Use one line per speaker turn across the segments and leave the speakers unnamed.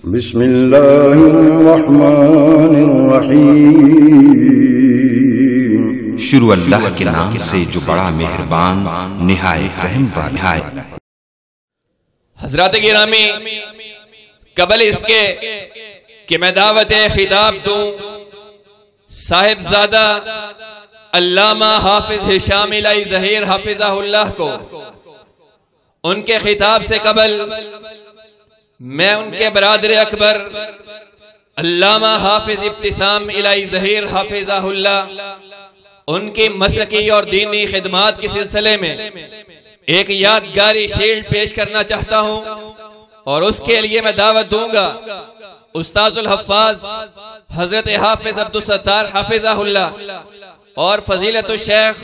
بسم اللہ الرحمن الرحیم۔
شروع اللہ کے نام سے جو بڑا مہربان نہایت رحم والا ہے۔
حضرات گرامی، قبل اس کے کہ میں دعوت خطاب دوں صاحبزادہ علامہ حافظ ہشام الہی ظہیر حافظہ اللہ کو، ان کے خطاب سے قبل میں ان کے برادر اکبر علامہ حافظ ابتسام الہی ظہیر حافظہ اللہ، ان کی مسلکی اور دینی خدمات کے سلسلے میں ایک یادگاری شیلڈ پیش کرنا چاہتا ہوں، اور اس کے لیے میں دعوت دوں گا استاذ الحفاظ حضرت حافظ عبدالستار حافظہ اللہ اور فضیلت الشیخ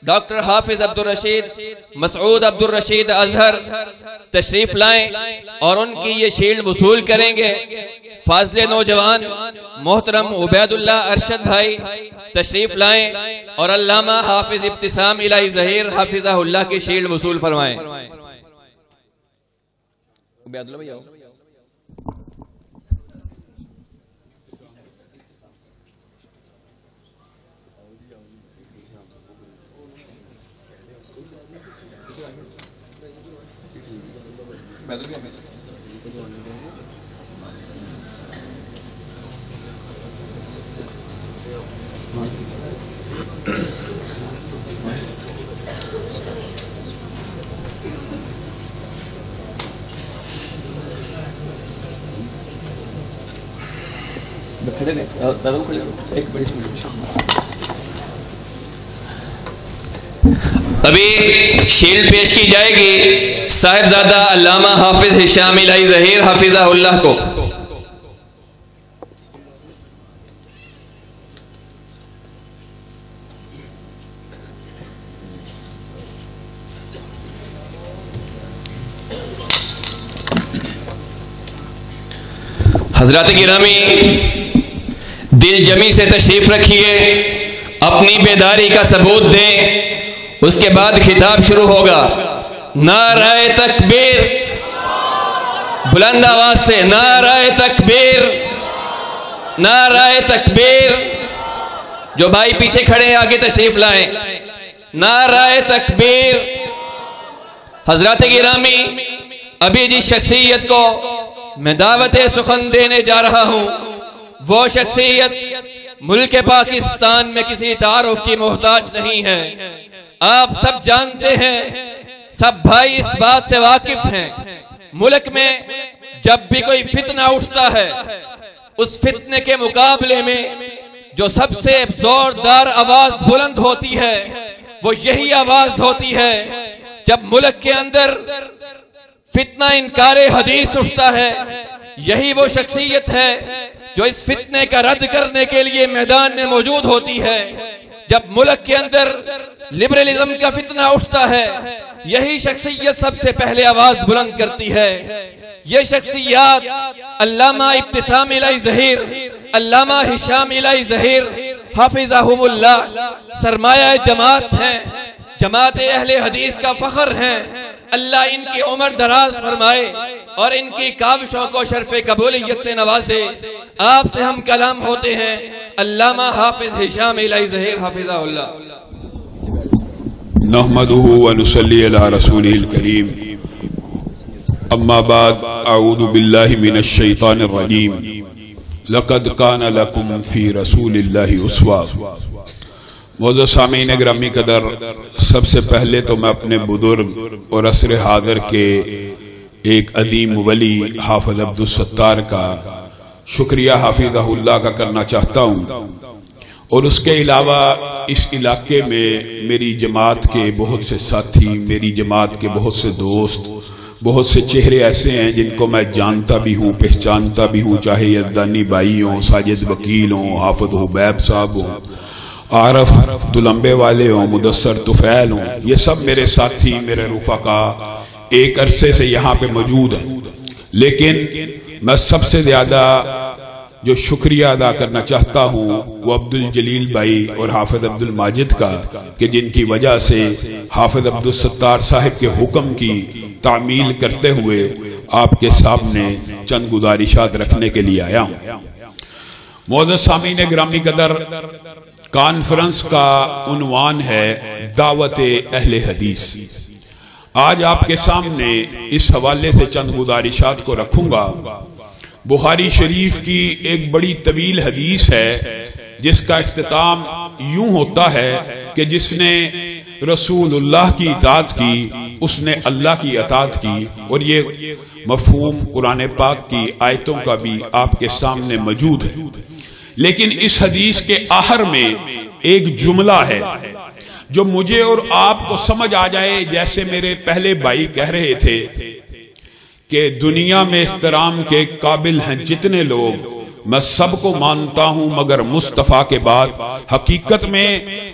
ڈاکٹر حافظ عبدالرشید مسعود عبدالرشید اظہر تشریف لائیں اور ان کی یہ شیلڈ وصول کریں گے۔ فاضل نوجوان محترم عبید اللہ ارشد بھائی تشریف لائیں اور علامہ حافظ ابتسام الہی ظہیر حافظہ اللہ کی شیلڈ وصول فرمائیں۔ عبید اللہ بھائی آؤ۔ ابھی شیلڈ پیش کی جائے گی صاحبزادہ علامہ حافظ ہشام الہی ظہیر حافظہ اللہ کو۔ حضرات گرامی، دل جمی سے تشریف رکھیے، اپنی بیداری کا ثبوت دیں، اس کے بعد خطاب شروع ہوگا۔ نعرہ تکبیر، بلند آواز سے نعرہ تکبیر، نعرہ تکبیر۔ جو بھائی پیچھے کھڑے ہیں آگے تشریف لائیں۔ نعرہ تکبیر۔ حضرات گرامی، ابھی جس شخصیت کو میں دعوت سخن دینے جا رہا ہوں، وہ شخصیت ملک پاکستان میں کسی تعارف کی محتاج نہیں ہے۔ آپ سب جانتے ہیں، سب بھائی اس بات سے واقف ہیں، ملک میں جب بھی کوئی فتنہ اٹھتا ہے، اس فتنے کے مقابلے میں جو سب سے زوردار آواز بلند ہوتی ہے وہ یہی آواز ہوتی ہے جب ملک کے اندر فتنہ انکار حدیث اٹھتا ہے۔ یہی وہ شخصیت ہے جو اس فتنے کا رد کرنے کے لیے میدان میں موجود ہوتی ہے۔ جب ملک کے اندر لبرلزم کا فتنہ اٹھتا ہے، یہی شخصیت سب سے پہلے آواز بلند کرتی ہے۔ یہ شخصیات علامہ ابتسام الہی ظہیر، علامہ ہشام الہی ظہیر حافظہم اللہ سرمایہ جماعت ہیں، جماعت اہل حدیث کا فخر ہیں۔ اللہ ان کی عمر دراز فرمائے اور ان کی کاوشوں کو شرف قبولیت سے نوازے۔ آپ سے ہم کلام ہوتے ہیں علامہ حافظ ہشام الہی ظہیر حافظہ اللہ۔
نحمده ونصلي على رسوله الكريم، اما بعد، اعوذ باللہ من الشیطان الرجیم، لقد كان لكم في رسول اللہ اسوہ۔ معزز سامعین گرامی قدر، سب سے پہلے تو میں اپنے بزرگ اور عصر حاضر کے ایک عظیم ولی حافظ عبدالستار کا شکریہ حافظہ اللہ کا کرنا چاہتا ہوں، اور اس کے علاوہ اس علاقے میں میری جماعت کے بہت سے ساتھی، میری جماعت کے بہت سے دوست، بہت سے چہرے ایسے ہیں جن کو میں جانتا بھی ہوں، پہچانتا بھی ہوں، چاہے یزدانی بھائی ہوں، ساجد وکیل ہوں، حافظ حبیب صاحب ہوں، عارف تلمبے والے ہوں، مدثر طفیل ہوں، یہ سب میرے ساتھی، میرے رفقا ایک عرصے سے یہاں پہ موجود ہیں۔ لیکن میں سب سے زیادہ جو شکریہ ادا کرنا چاہتا ہوں وہ عبدالجلیل بھائی اور حافظ عبدالماجد کا، کہ جن کی وجہ سے حافظ عبدالستار صاحب کے حکم کی تعمیل کرتے ہوئے آپ کے سامنے چند گزارشات رکھنے کے لیے آیا ہوں۔ معزز سامعین گرامی قدر، کانفرنس کا عنوان ہے دعوت اہل حدیث۔ آج آپ کے سامنے اس حوالے سے چند گزارشات کو رکھوں گا۔ بخاری شریف کی ایک بڑی طویل حدیث ہے جس کا اختتام یوں ہوتا ہے کہ جس نے رسول اللہ کی اطاعت کی اس نے اللہ کی اطاعت کی، اور یہ مفہوم قرآن پاک کی آیتوں کا بھی آپ کے سامنے موجود ہے۔ لیکن اس حدیث کے آخر میں ایک جملہ ہے جو مجھے اور آپ کو سمجھ آ جائے، جیسے میرے پہلے بھائی کہہ رہے تھے کہ دنیا میں احترام کے قابل ہیں جتنے لوگ، میں سب کو مانتا ہوں مگر مصطفیٰ کے بعد۔ حقیقت میں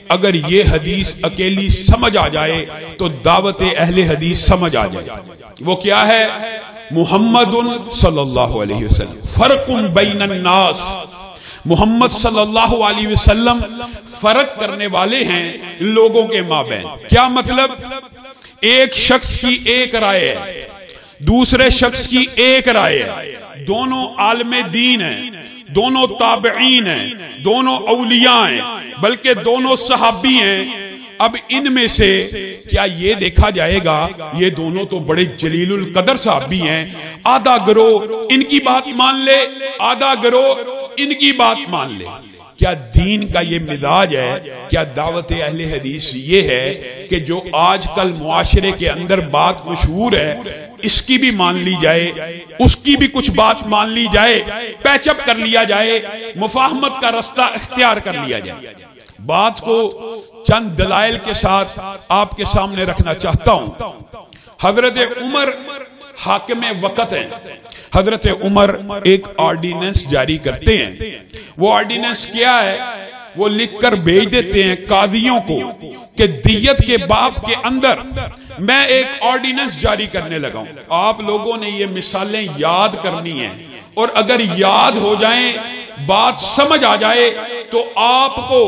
اگر یہ حدیث اکیلی سمجھ آ جائے تو دعوت اہل حدیث سمجھ آ جائے۔ وہ کیا ہے؟ محمد صلی اللہ علیہ وسلم فرق بین الناس، محمد صلی اللہ علیہ وسلم فرق کرنے والے ہیں لوگوں کے مابین۔ کیا مطلب؟ ایک شخص کی ایک رائے ہے، دوسرے شخص کی ایک رائے ہے، دونوں عالم دین ہیں، دونوں تابعین ہیں، دونوں اولیاء ہیں، بلکہ دونوں صحابی ہیں۔ اب ان میں سے کیا یہ دیکھا جائے گا یہ دونوں تو بڑے جلیل القدر صحابی ہیں، آدھا گروہ ان کی بات مان لے، آدھا گروہ ان کی بات مان لے؟ کیا دین کا یہ مزاج ہے؟ کیا دعوت اہل حدیث یہ ہے کہ جو آج کل معاشرے کے اندر بات مشہور ہے اس کی بھی مان لی جائے، اس کی بھی کچھ بات مان لی جائے، پیچ اپ کر لیا جائے، مفاہمت کا رستہ اختیار کر لیا جائے؟ بات کو چند دلائل کے ساتھ آپ کے سامنے رکھنا چاہتا ہوں۔ حضرت عمر حاکم وقت ہیں۔ حضرت عمر ایک آرڈیننس جاری کرتے ہیں۔ وہ آرڈیننس کیا ہے؟ وہ لکھ کر بھیج دیتے ہیں قاضیوں کو کہ دیت کے باب کے اندر میں ایک آرڈیننس جاری کرنے لگا ہوں۔ آپ لوگوں نے یہ مثالیں یاد کرنی ہیں، اور اگر یاد ہو جائیں، بات سمجھ آ جائے تو آپ کو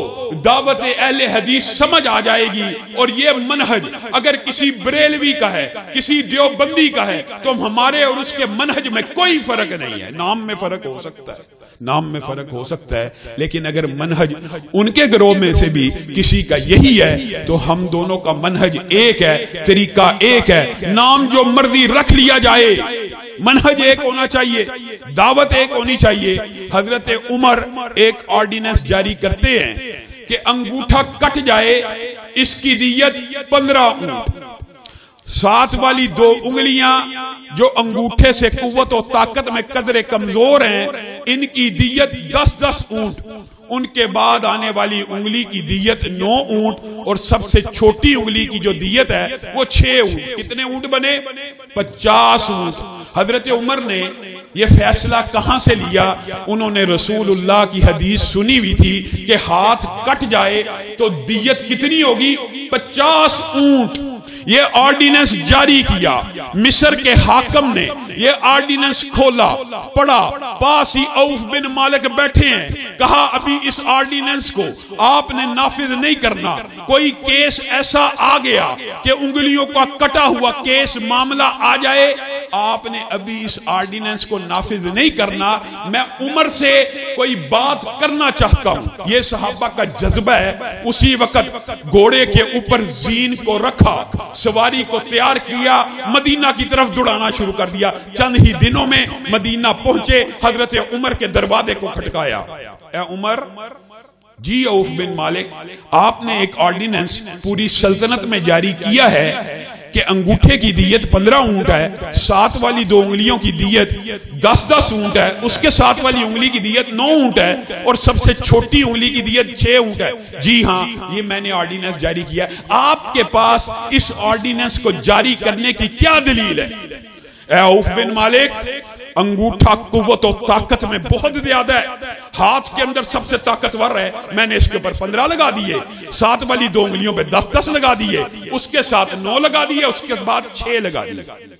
دعوت اہل حدیث سمجھ آ جائے گی۔ اور یہ منہج اگر کسی بریلوی کا ہے، کسی دیوبندی کا ہے، تو ہمارے اور اس کے منہج میں کوئی فرق نہیں ہے۔ نام میں فرق ہو سکتا ہے، نام میں فرق ہو سکتا ہے، لیکن اگر منہج ان کے گروہ میں سے بھی کسی کا یہی ہے تو ہم دونوں کا منہج ایک ہے، طریقہ ایک ہے۔ نام جو مرضی رکھ لیا جائے، منہج ایک ہونا چاہیے، دعوت ایک ہونی چاہیے۔ حضرت عمر ایک آرڈیننس جاری کرتے ہیں کہ انگوٹھا کٹ جائے اس کی دیت 15 اونٹ، ساتھ والی 2 انگلیاں جو انگوٹھے سے قوت و طاقت میں قدرے کمزور ہیں ان کی دیت 10 اونٹ، ان کے بعد آنے والی انگلی کی دیت 9 اونٹ، اور سب سے چھوٹی انگلی کی جو دیت ہے وہ 6 اونٹ۔ کتنے اونٹ بنے؟ 50 اونٹ۔ حضرت عمر نے یہ فیصلہ کہاں سے لیا؟ انہوں نے رسول اللہ کی حدیث سنی ہوئی تھی کہ ہاتھ کٹ جائے تو دیت کتنی ہوگی؟ 50 اونٹ۔ یہ آرڈیننس جاری کیا، مصر کے حاکم نے یہ آرڈیننس کھولا، پڑھا، پاس ہی عوف بن مالک بیٹھے ہیں، کہا ابھی اس آرڈیننس کو آپ نے نافذ نہیں کرنا، کوئی کیس ایسا آ گیا کہ انگلیوں کا کٹا ہوا کیس معاملہ آ جائے، آپ نے ابھی اس آرڈیننس کو نافذ نہیں کرنا، میں عمر سے کوئی بات کرنا چاہتا ہوں۔ یہ صحابہ کا جذبہ ہے۔ اسی وقت گھوڑے کے اوپر زین کو رکھا، سواری کو تیار کیا، مدینہ کی طرف دوڑانا شروع کر دیا۔ چند ہی دنوں میں مدینہ پہنچے، حضرت عمر کے دروازے کو کھٹکایا، اے عمر جی عوف بن مالک، آپ نے ایک آرڈیننس پوری سلطنت میں جاری کیا ہے کہ انگوٹھے کی دیت 15 اونٹ ہے، ساتھ والی 2 انگلیوں کی دیت 10 اونٹ ہے، اس کے ساتھ والی انگلی کی دیت 9 اونٹ ہے، اور سب سے چھوٹی انگلی کی دیت 6 اونٹ ہے۔ جی ہاں، یہ میں نے آرڈیننس جاری کیا۔ آپ کے پاس اس آرڈیننس کو جاری کرنے کی کیا دلیل ہے؟ اے عوف بن مالک، انگوٹھا قوت و طاقت میں بہت زیادہ ہے، ہاتھ کے اندر سب سے طاقتور ہے، میں نے اس کے اوپر 15 لگا دیے، ساتھ والی 2 انگلیوں پہ 10 لگا دیے، اس کے ساتھ 9 لگا دیے، اس کے بعد 6 لگا دیے۔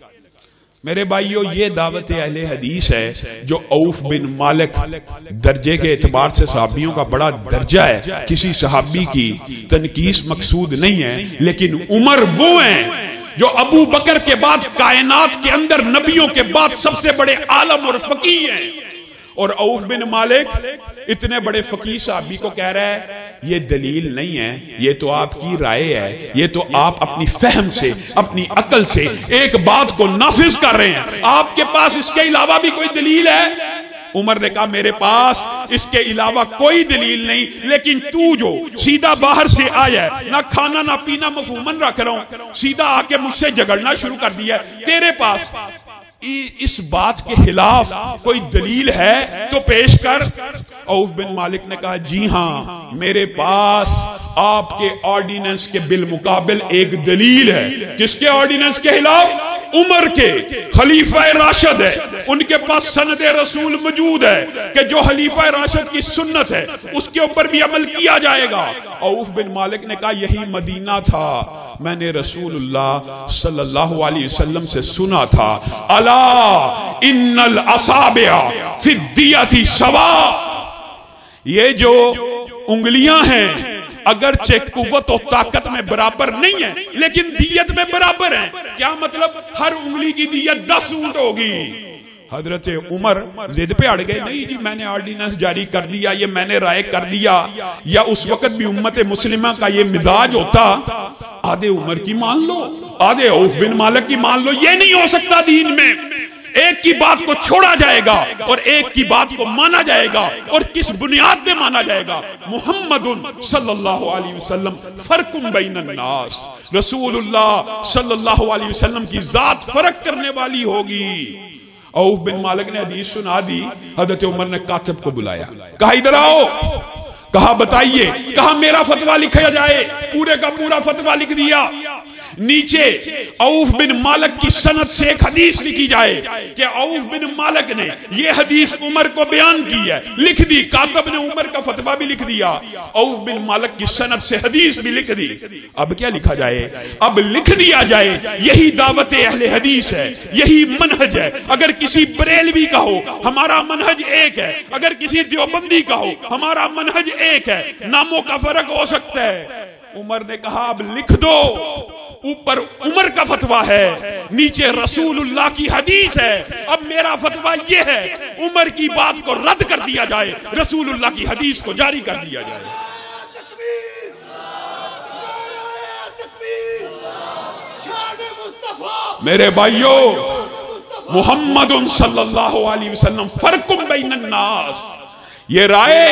میرے بھائیو، یہ دعوت اہل حدیث ہے جو عوف بن مالک درجے کے اعتبار سے صحابیوں کا بڑا درجہ ہے، کسی صحابی کی تنقیص مقصود نہیں ہے، لیکن عمر وہ ہیں جو ابو بکر کے بعد کائنات کے اندر نبیوں کے بعد سب سے بڑے عالم اور فقیہ ہیں، اور عوف بن مالک اتنے بڑے فقیہ صحابی کو کہہ رہا ہے یہ دلیل نہیں ہے، یہ تو آپ کی رائے ہے، یہ تو آپ اپنی فہم سے اپنی عقل سے ایک بات کو نافذ کر رہے ہیں، آپ کے پاس اس کے علاوہ بھی کوئی دلیل ہے؟ عمر نے کہا میرے پاس اس کے علاوہ کوئی دلیل نہیں، لیکن تو جو سیدھا باہر سے آیا ہے، نہ کھانا نہ پینا مفہوماً رکھ رہا ہوں، سیدھا آ کے مجھ سے جھگڑنا شروع کر دیا ہے، تیرے پاس اس بات کے خلاف کوئی دلیل ہے تو پیش کر۔ عوف بن مالک نے کہا جی ہاں میرے پاس آپ کے آرڈیننس کے بالمقابل ایک دلیل ہے۔ کس کے آرڈیننس کے خلاف؟ عمر کے، خلیفہ راشد ہے، ان کے پاس سند رسول موجود ہے کہ جو خلیفہ راشد کی سنت ہے اس کے اوپر بھی عمل کیا جائے گا۔ عوف بن مالک نے کہا یہی مدینہ تھا، میں نے رسول اللہ صلی اللہ علیہ وسلم سے سنا تھا الا ان الاصابع فی الدیۃ سواء، یہ جو انگلیاں ہیں اگرچہ قوت و طاقت میں برابر نہیں ہے لیکن دیت میں برابر ہیں۔ کیا مطلب؟ ہر انگلی کی دیت 10 اونٹ ہوگی۔ حضرت عمر ضد پہ اڑ گئے، نہیں جی میں نے آرڈیننس جاری کر دیا، یہ میں نے رائے کر دیا، یا اس وقت بھی امت مسلمہ کا یہ مزاج ہوتا آدھے عمر کی مان لو آدھے عوف بن مالک کی مان لو، یہ نہیں ہو سکتا دین میں۔ ایک کی بات کو چھوڑا جائے گا اور ایک کی بات کو مانا جائے گا، اور کس بنیاد پہ مانا جائے گا؟ محمد صلی اللہ علیہ وسلم فرق بین الناس، رسول اللہ صلی اللہ علیہ وسلم کی ذات فرق کرنے والی ہوگی۔ عوف بن مالک نے حدیث سنا دی، حضرت عمر نے کاتب کو بلایا، کہا ادھر آؤ، کہا بتائیے، کہا میرا فتویٰ لکھا جائے، پورے کا پورا فتویٰ لکھ دیا۔ نیچے عوف بن مالک کی سند سے ایک حدیث لکھی جائے کہ عوف بن مالک نے یہ حدیث عمر کو بیان کی ہے، لکھ دی، کاتب نے عمر کا فتویٰ بھی لکھ دیا، عوف بن مالک کی سند سے حدیث بھی لکھ دی۔ اب کیا لکھا جائے؟ اب لکھ دیا جائے یہی دعوت اہل حدیث ہے، یہی منہج ہے۔ اگر کسی بریلوی کا ہو ہمارا منہج ایک ہے، اگر کسی دیوبندی کا ہو ہمارا منہج ایک ہے، ناموں کا فرق ہو سکتا ہے۔ عمر نے کہا اب لکھ دو، اوپر عمر کا فتویٰ ہے، نیچے رسول اللہ کی حدیث ہے۔ اب میرا فتویٰ یہ ہے عمر کی بات کو رد کر دیا جائے، رسول اللہ کی حدیث کو جاری کر دیا جائے۔ میرے بھائیوں، محمد صلی اللہ علیہ وسلم فرق بین الناس، یہ رائے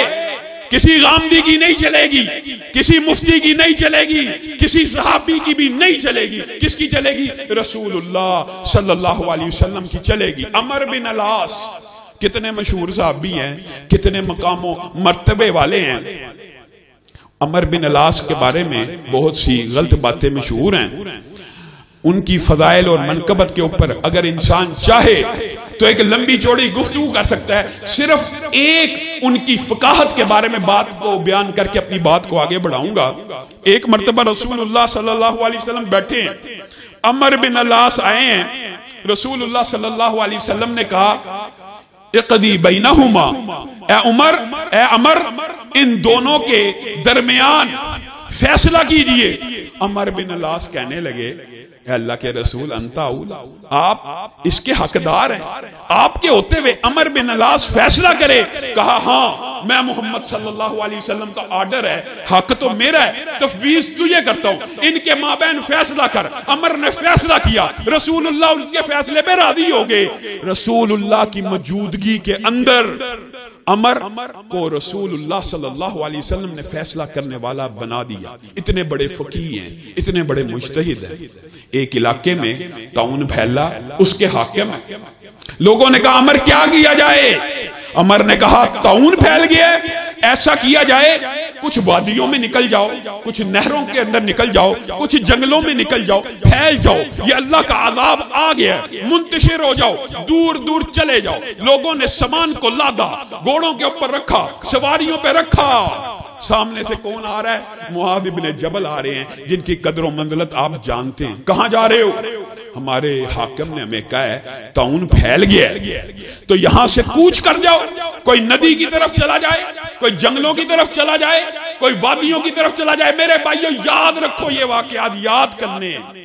کسی غامدی کی نہیں چلے گی، کسی مفتی کی نہیں چلے گی، کسی صحابی کی بھی نہیں چلے گی۔ کس کی چلے گی؟ رسول اللہ صلی اللہ علیہ وسلم کی چلے گی۔ عمر بن العاص کتنے مشہور صحابی ہیں، کتنے مقام و مرتبے والے ہیں۔ عمر بن العاص کے بارے میں بہت سی غلط باتیں مشہور ہیں، ان کی فضائل اور منقبت کے اوپر اگر انسان چاہے تو ایک لمبی چوڑی گفتگو کر سکتا ہے۔ صرف ایک ان کی فقاہت کے بارے میں بات کو بیان کر کے اپنی بات کو آگے بڑھاؤں گا۔ ایک مرتبہ رسول اللہ صلی اللہ علیہ وسلم بیٹھے ہیں، عمر بن العاص آئے ہیں، رسول اللہ صلی اللہ علیہ وسلم نے کہا اقضی بینہما، اے عمر ان دونوں کے درمیان فیصلہ کیجئے۔ عمر بن العاص کہنے لگے اے اللہ کے رسول انت اولا، آپ اس کے حقدار ہیں، آپ کے ہوتے ہوئے عمر بن العاص فیصلہ کرے۔ کہا ہاں میں محمد صلی اللہ علیہ وسلم کا آرڈر ہے، حق تو میرا ہے، تفویض تجھے کرتا ہوں، ان کے مابین فیصلہ کر۔ عمر نے فیصلہ کیا، رسول اللہ ان کے فیصلے پہ راضی ہو گئے۔ رسول اللہ کی موجودگی کے اندر عمر کو رسول اللہ صلی اللہ علیہ وسلم نے فیصلہ کرنے والا بنا دیا۔ اتنے بڑے فقیہ ہیں، اتنے بڑے مجتہد ہیں۔ ایک علاقے میں طاعون پھیلا، اس کے حاکم ہیں، لوگوں نے کہا عمر کیا کیا جائے؟ عمر نے کہا طاعون پھیل گیا، ایسا کیا جائے کچھ وادیوں میں نکل جاؤ، کچھ نہروں کے اندر نکل جاؤ، کچھ جنگلوں میں نکل جاؤ، پھیل جاؤ، یہ اللہ کا عذاب آ گیا، منتشر ہو جاؤ، دور دور چلے جاؤ۔ لوگوں نے سامان کو لادا، گھوڑوں کے اوپر رکھا، سواریوں پہ رکھا۔ سامنے سے کون آ رہا ہے؟ معاذ بن جبل آ رہے ہیں، جن کی قدر و منزلت آپ جانتے ہیں۔ کہاں جا رہے ہو؟ ہمارے حاکم نے ہمیں کہا ہے طاعون پھیل گیا ہے، تو یہاں سے کوچ کر جاؤ، کوئی ندی کی طرف چلا جائے، کوئی جنگلوں کی طرف چلا جائے، کوئی وادیوں کی طرف چلا جائے۔ میرے بھائیو یاد رکھو، یہ واقعات یاد کرنے ہیں۔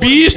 20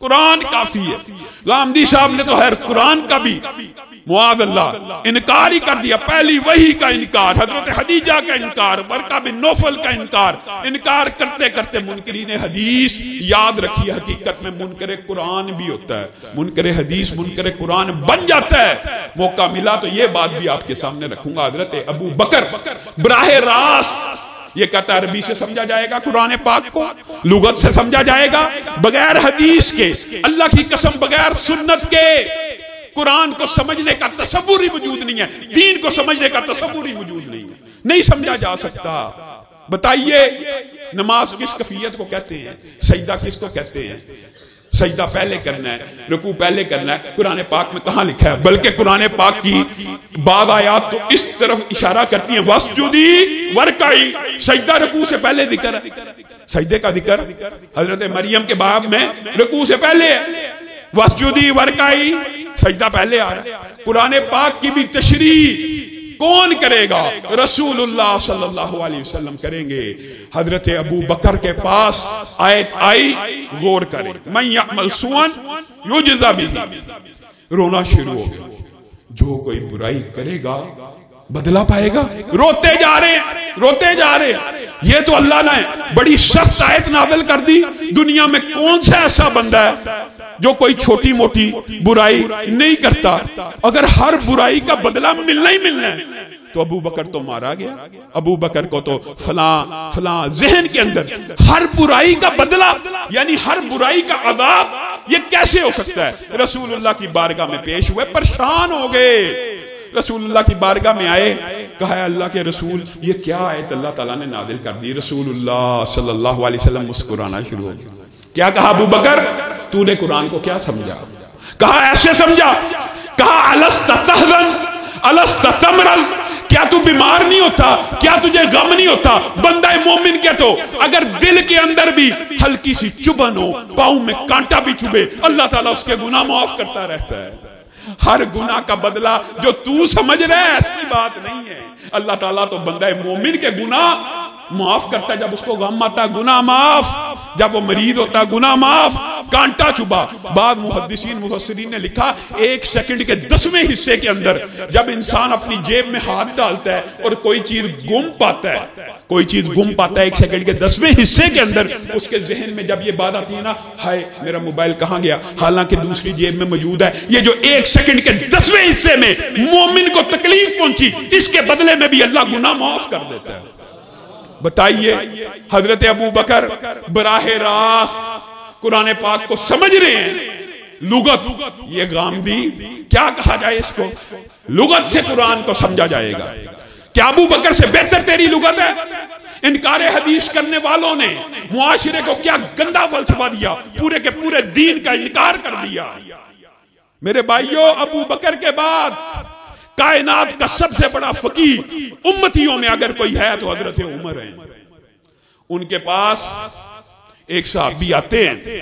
قرآن کافی ہے. غامدی صاحب نے تو خیر قرآن کا بھی معاذ اللہ انکار ہی کر دیا. پہلی وحی کا انکار, حضرت خدیجہ کا انکار, ورقہ بن نوفل کا انکار کرتے کرتے منکرین حدیث. یاد رکھیے حقیقت میں منکر قرآن بھی ہوتا ہے, منکر حدیث منکر قرآن بن جاتا ہے. موقع ملا تو یہ بات بھی آپ کے سامنے رکھوں گا. حضرت ابو بکر براہ راست یہ کہتا ہے عربی سے سمجھا جائے گا قرآن پاک کو, لغت سے سمجھا جائے گا, بغیر حدیث کے, اللہ کی قسم بغیر سنت کے قرآن کو سمجھنے کا تصور ہی موجود نہیں ہے, دین کو سمجھنے کا تصور ہی موجود نہیں ہے, نہیں سمجھا جا سکتا. بتائیے نماز کس کیفیت کو کہتے ہیں, سجدہ کس کو کہتے ہیں؟ سجدہ پہلے کرنا ہے, رکوع پہلے کرنا ہے. قرآن پاک میں کہاں لکھا ہے؟ بلکہ قرآن پاک کی بعض آیات تو اس طرف اشارہ کرتی ہیں وَاسْجُدِي وَارْكَعِي, سجدہ رکوع سے پہلے ذکر ہے. سجدے کا ذکر حضرت مریم کے باب میں رکوع سے پہلے ہے. وَاسْجُدِي وَارْكَعِي سجدہ پہلے آ رہا ہے. قرآن پاک کی بھی تشریح کون کرے گا؟ رسول اللہ صلی اللہ علیہ وسلم کریں گے. حضرت ابو بکر کے پاس آیت آئی, غور کریں, من یعمل سوءا یجزا بہ, رونا شروع ہو گیا. جو کوئی برائی کرے گا بدلہ پائے گا. روتے جا رہے ہیں, روتے جا رہے ہیں. یہ تو اللہ نے بڑی سخت آیت نازل کر دی. دنیا میں کون سا ایسا بندہ ہے جو کوئی چھوٹی موٹی برائی نہیں کرتا؟ اگر ہر برائی کا بدلہ ملنا ہی ملنا ہے تو ابو بکر تو مارا گیا. ابو بکر کو تو فلاں فلاں ذہن کے اندر ہر برائی کا بدلہ یعنی ہر برائی کا عذاب یہ کیسے ہو سکتا ہے؟ رسول اللہ کی بارگاہ میں پیش ہوئے, پریشان ہو گئے. رسول اللہ کی بارگاہ میں آئے, کہا ہے اللہ کے رسول یہ کیا آیت اللہ تعالیٰ نے نازل کر دی؟ رسول اللہ صلی اللہ علیہ وسلم مسکرانا شروع ہو گیا. کیا کہا ابو بکر, تو نے قرآن کو کیا سمجھا؟ کہا ایسے سمجھا. کہا الست تحزن الست تمرض, کیا تو بیمار نہیں ہوتا, کیا تجھے غم نہیں ہوتا؟ بندہ مومن کے تو اگر دل کے اندر بھی ہلکی سی چبھن ہو, پاؤں میں کانٹا بھی چبھے, اللہ تعالیٰ اس کے گناہ معاف کرتا رہتا ہے. ہر گناہ کا بدلہ جو تو سمجھ رہے ہے ایسی بات نہیں ہے. اللہ تعالیٰ تو بندہ مومن کے گناہ معاف کرتا ہے. جب اس کو غم آتا گناہ معاف, جب وہ مریض ہوتا گناہ معاف. کانٹا چبھا. بعض محدثین مفسرین نے لکھا 1 سیکنڈ کے 10ویں حصے کے اندر جب انسان اپنی جیب میں ہاتھ ڈالتا ہے اور کوئی چیز گم پاتا ہے, کوئی چیز گم پاتا ہے 1 سیکنڈ کے 10ویں حصے کے اندر, اس کے ذہن میں جب یہ بات آتی ہے نا, ہائے میرا موبائل کہاں گیا, حالانکہ دوسری جیب میں موجود ہے. یہ جو 1 سیکنڈ کے 10ویں حصے میں مومن کو تکلیف پہنچی, اس کے بدلے میں بھی اللہ گناہ معاف کر دیتا ہے. بتائیے حضرت ابو بکر براہ راست قرآن پاک کو سمجھ رہے ہیں. لغت, یہ غامدی کیا کہا جائے اس کو, لغت سے قرآن کو سمجھا جائے گا. کیا ابو بکر سے بہتر تیری لغت ہے؟ انکار حدیث کرنے والوں نے معاشرے کو کیا گندا فلسفہ دیا, پورے کے پورے دین کا انکار کر دیا. میرے بھائیوں, ابو بکر کے بعد کائنات کا سب سے بڑا فقیہ امتیوں میں اگر کوئی ہے تو حضرت عمر ہیں. ان کے پاس ایک صحابی آتے ہیں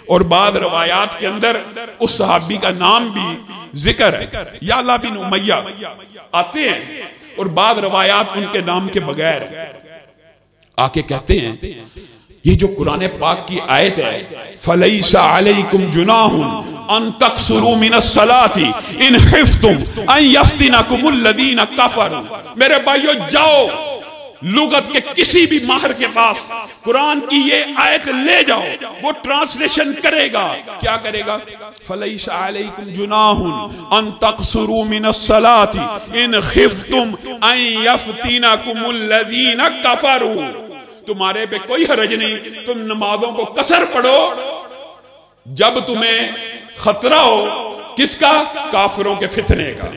اور بعض روایات کے اندر اس صحابی کا نام بھی ذکر ہے, یعلا بن امیہ آتے ہیں اور بعض روایات ان کے نام کے بغیر آ کے کہتے ہیں یہ جو قرآن پاک کی آیت ہے فَلَيْسَ عَلَيْكُمْ جُنَاحٌ أَن تَقْصُرُوا مِنَ الصَّلَاةِ إِنْ خِفْتُمْ أَن يَفْتِنَكُمُ الَّذِينَ كَفَرُوا. میرے بھائیو جاؤ لغت کے کسی بھی ماہر کے پاس قرآن کی یہ آیت لے جاؤ, وہ ٹرانسلیشن کرے گا. کیا کرے گا؟ فَلَيْسَ عَلَيْكُمْ جُنَاحٌ أَن تَقْصُرُوا مِنَ الصَّلَاةِ إِنْ خِفْتُمْ أَن يَفْتِنَكُمُ الَّذِينَ كَفَرُوا. تمہارے پہ کوئی حرج نہیں, تم نمازوں کو قصر پڑھو جب تمہیں خطرہ ہو. کس کا؟ کافروں کے فتنے کا.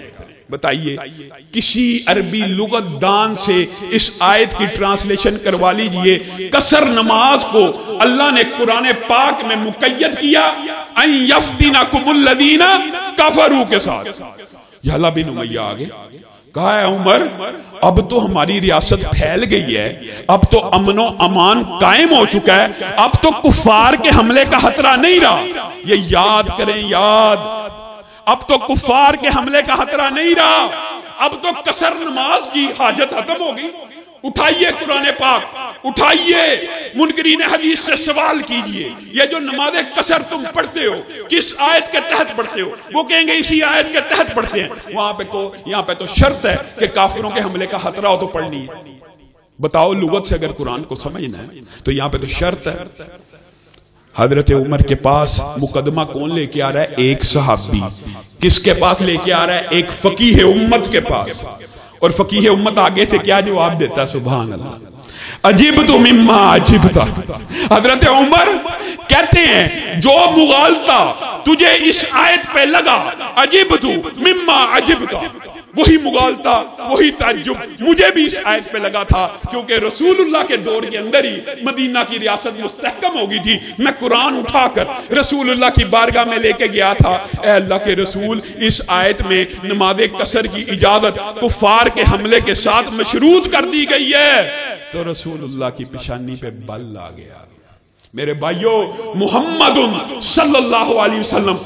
بتائیے کسی عربی لغت دان سے اس آیت کی ٹرانسلیشن کروا لیجئے. قصر نماز کو اللہ نے قرآن پاک میں مقید کیا ان یفتنکم الذین کفروا کے ساتھ. یعلا بن امیہ آگے کہا ہے عمر اب تو ہماری ریاست پھیل گئی ہے, اب تو امن و امان قائم ہو چکا ہے, اب تو کفار کے حملے کا خطرہ نہیں رہا. یہ یاد کریں, یاد, اب تو کفار کے حملے کا خطرہ نہیں رہا, اب تو قصر نماز کی حاجت ختم ہو گئی. اٹھائیے قرآن پاک، اٹھائیے منکرین حدیث سے سوال کیجئے، یہ جو نماز قصر تم پڑھتے ہو کس آیت کے تحت پڑھتے ہو؟ وہ کہیں گے اسی آیت کے تحت پڑھتے ہیں۔ یہاں پہ تو شرط ہے کہ کافروں کے حملے کا خطرہ ہو تو پڑھنی ہے۔ بتاؤ لغت سے اگر قرآن کو سمجھنا ہے تو یہاں پہ تو شرط ہے۔ حضرت عمر کے پاس مقدمہ کون لے کے آ رہا ہے؟ ایک صحابی۔ کس کے پاس لے کے آ رہا ہے؟ ایک فقیہ امت کے پاس۔ اور فقیہ امت آگے سے کیا جواب دیتا ہے؟ سبحان اللہ، عجیبت مما عجیبتا۔ حضرت عمر کہتے ہیں جو مغالطہ تجھے اس آیت پہ لگا، عجیبت مما عجیبتا، وہی مغالطہ وہی تعجب مجھے بھی اس آیت پہ لگا تھا، کیونکہ رسول اللہ کے دور کے اندر ہی مدینہ کی ریاست مستحکم ہو گئی تھی۔ میں قرآن اٹھا کر رسول اللہ کی بارگاہ میں لے کے گیا تھا، اے اللہ کے رسول اس آیت میں نماز قصر کی اجازت کفار کے حملے کے ساتھ مشروط کر دی گئی ہے۔ تو رسول اللہ کی پیشانی پہ بل آ گیا۔ میرے بھائیو، محمد صلی اللہ علیہ وسلم،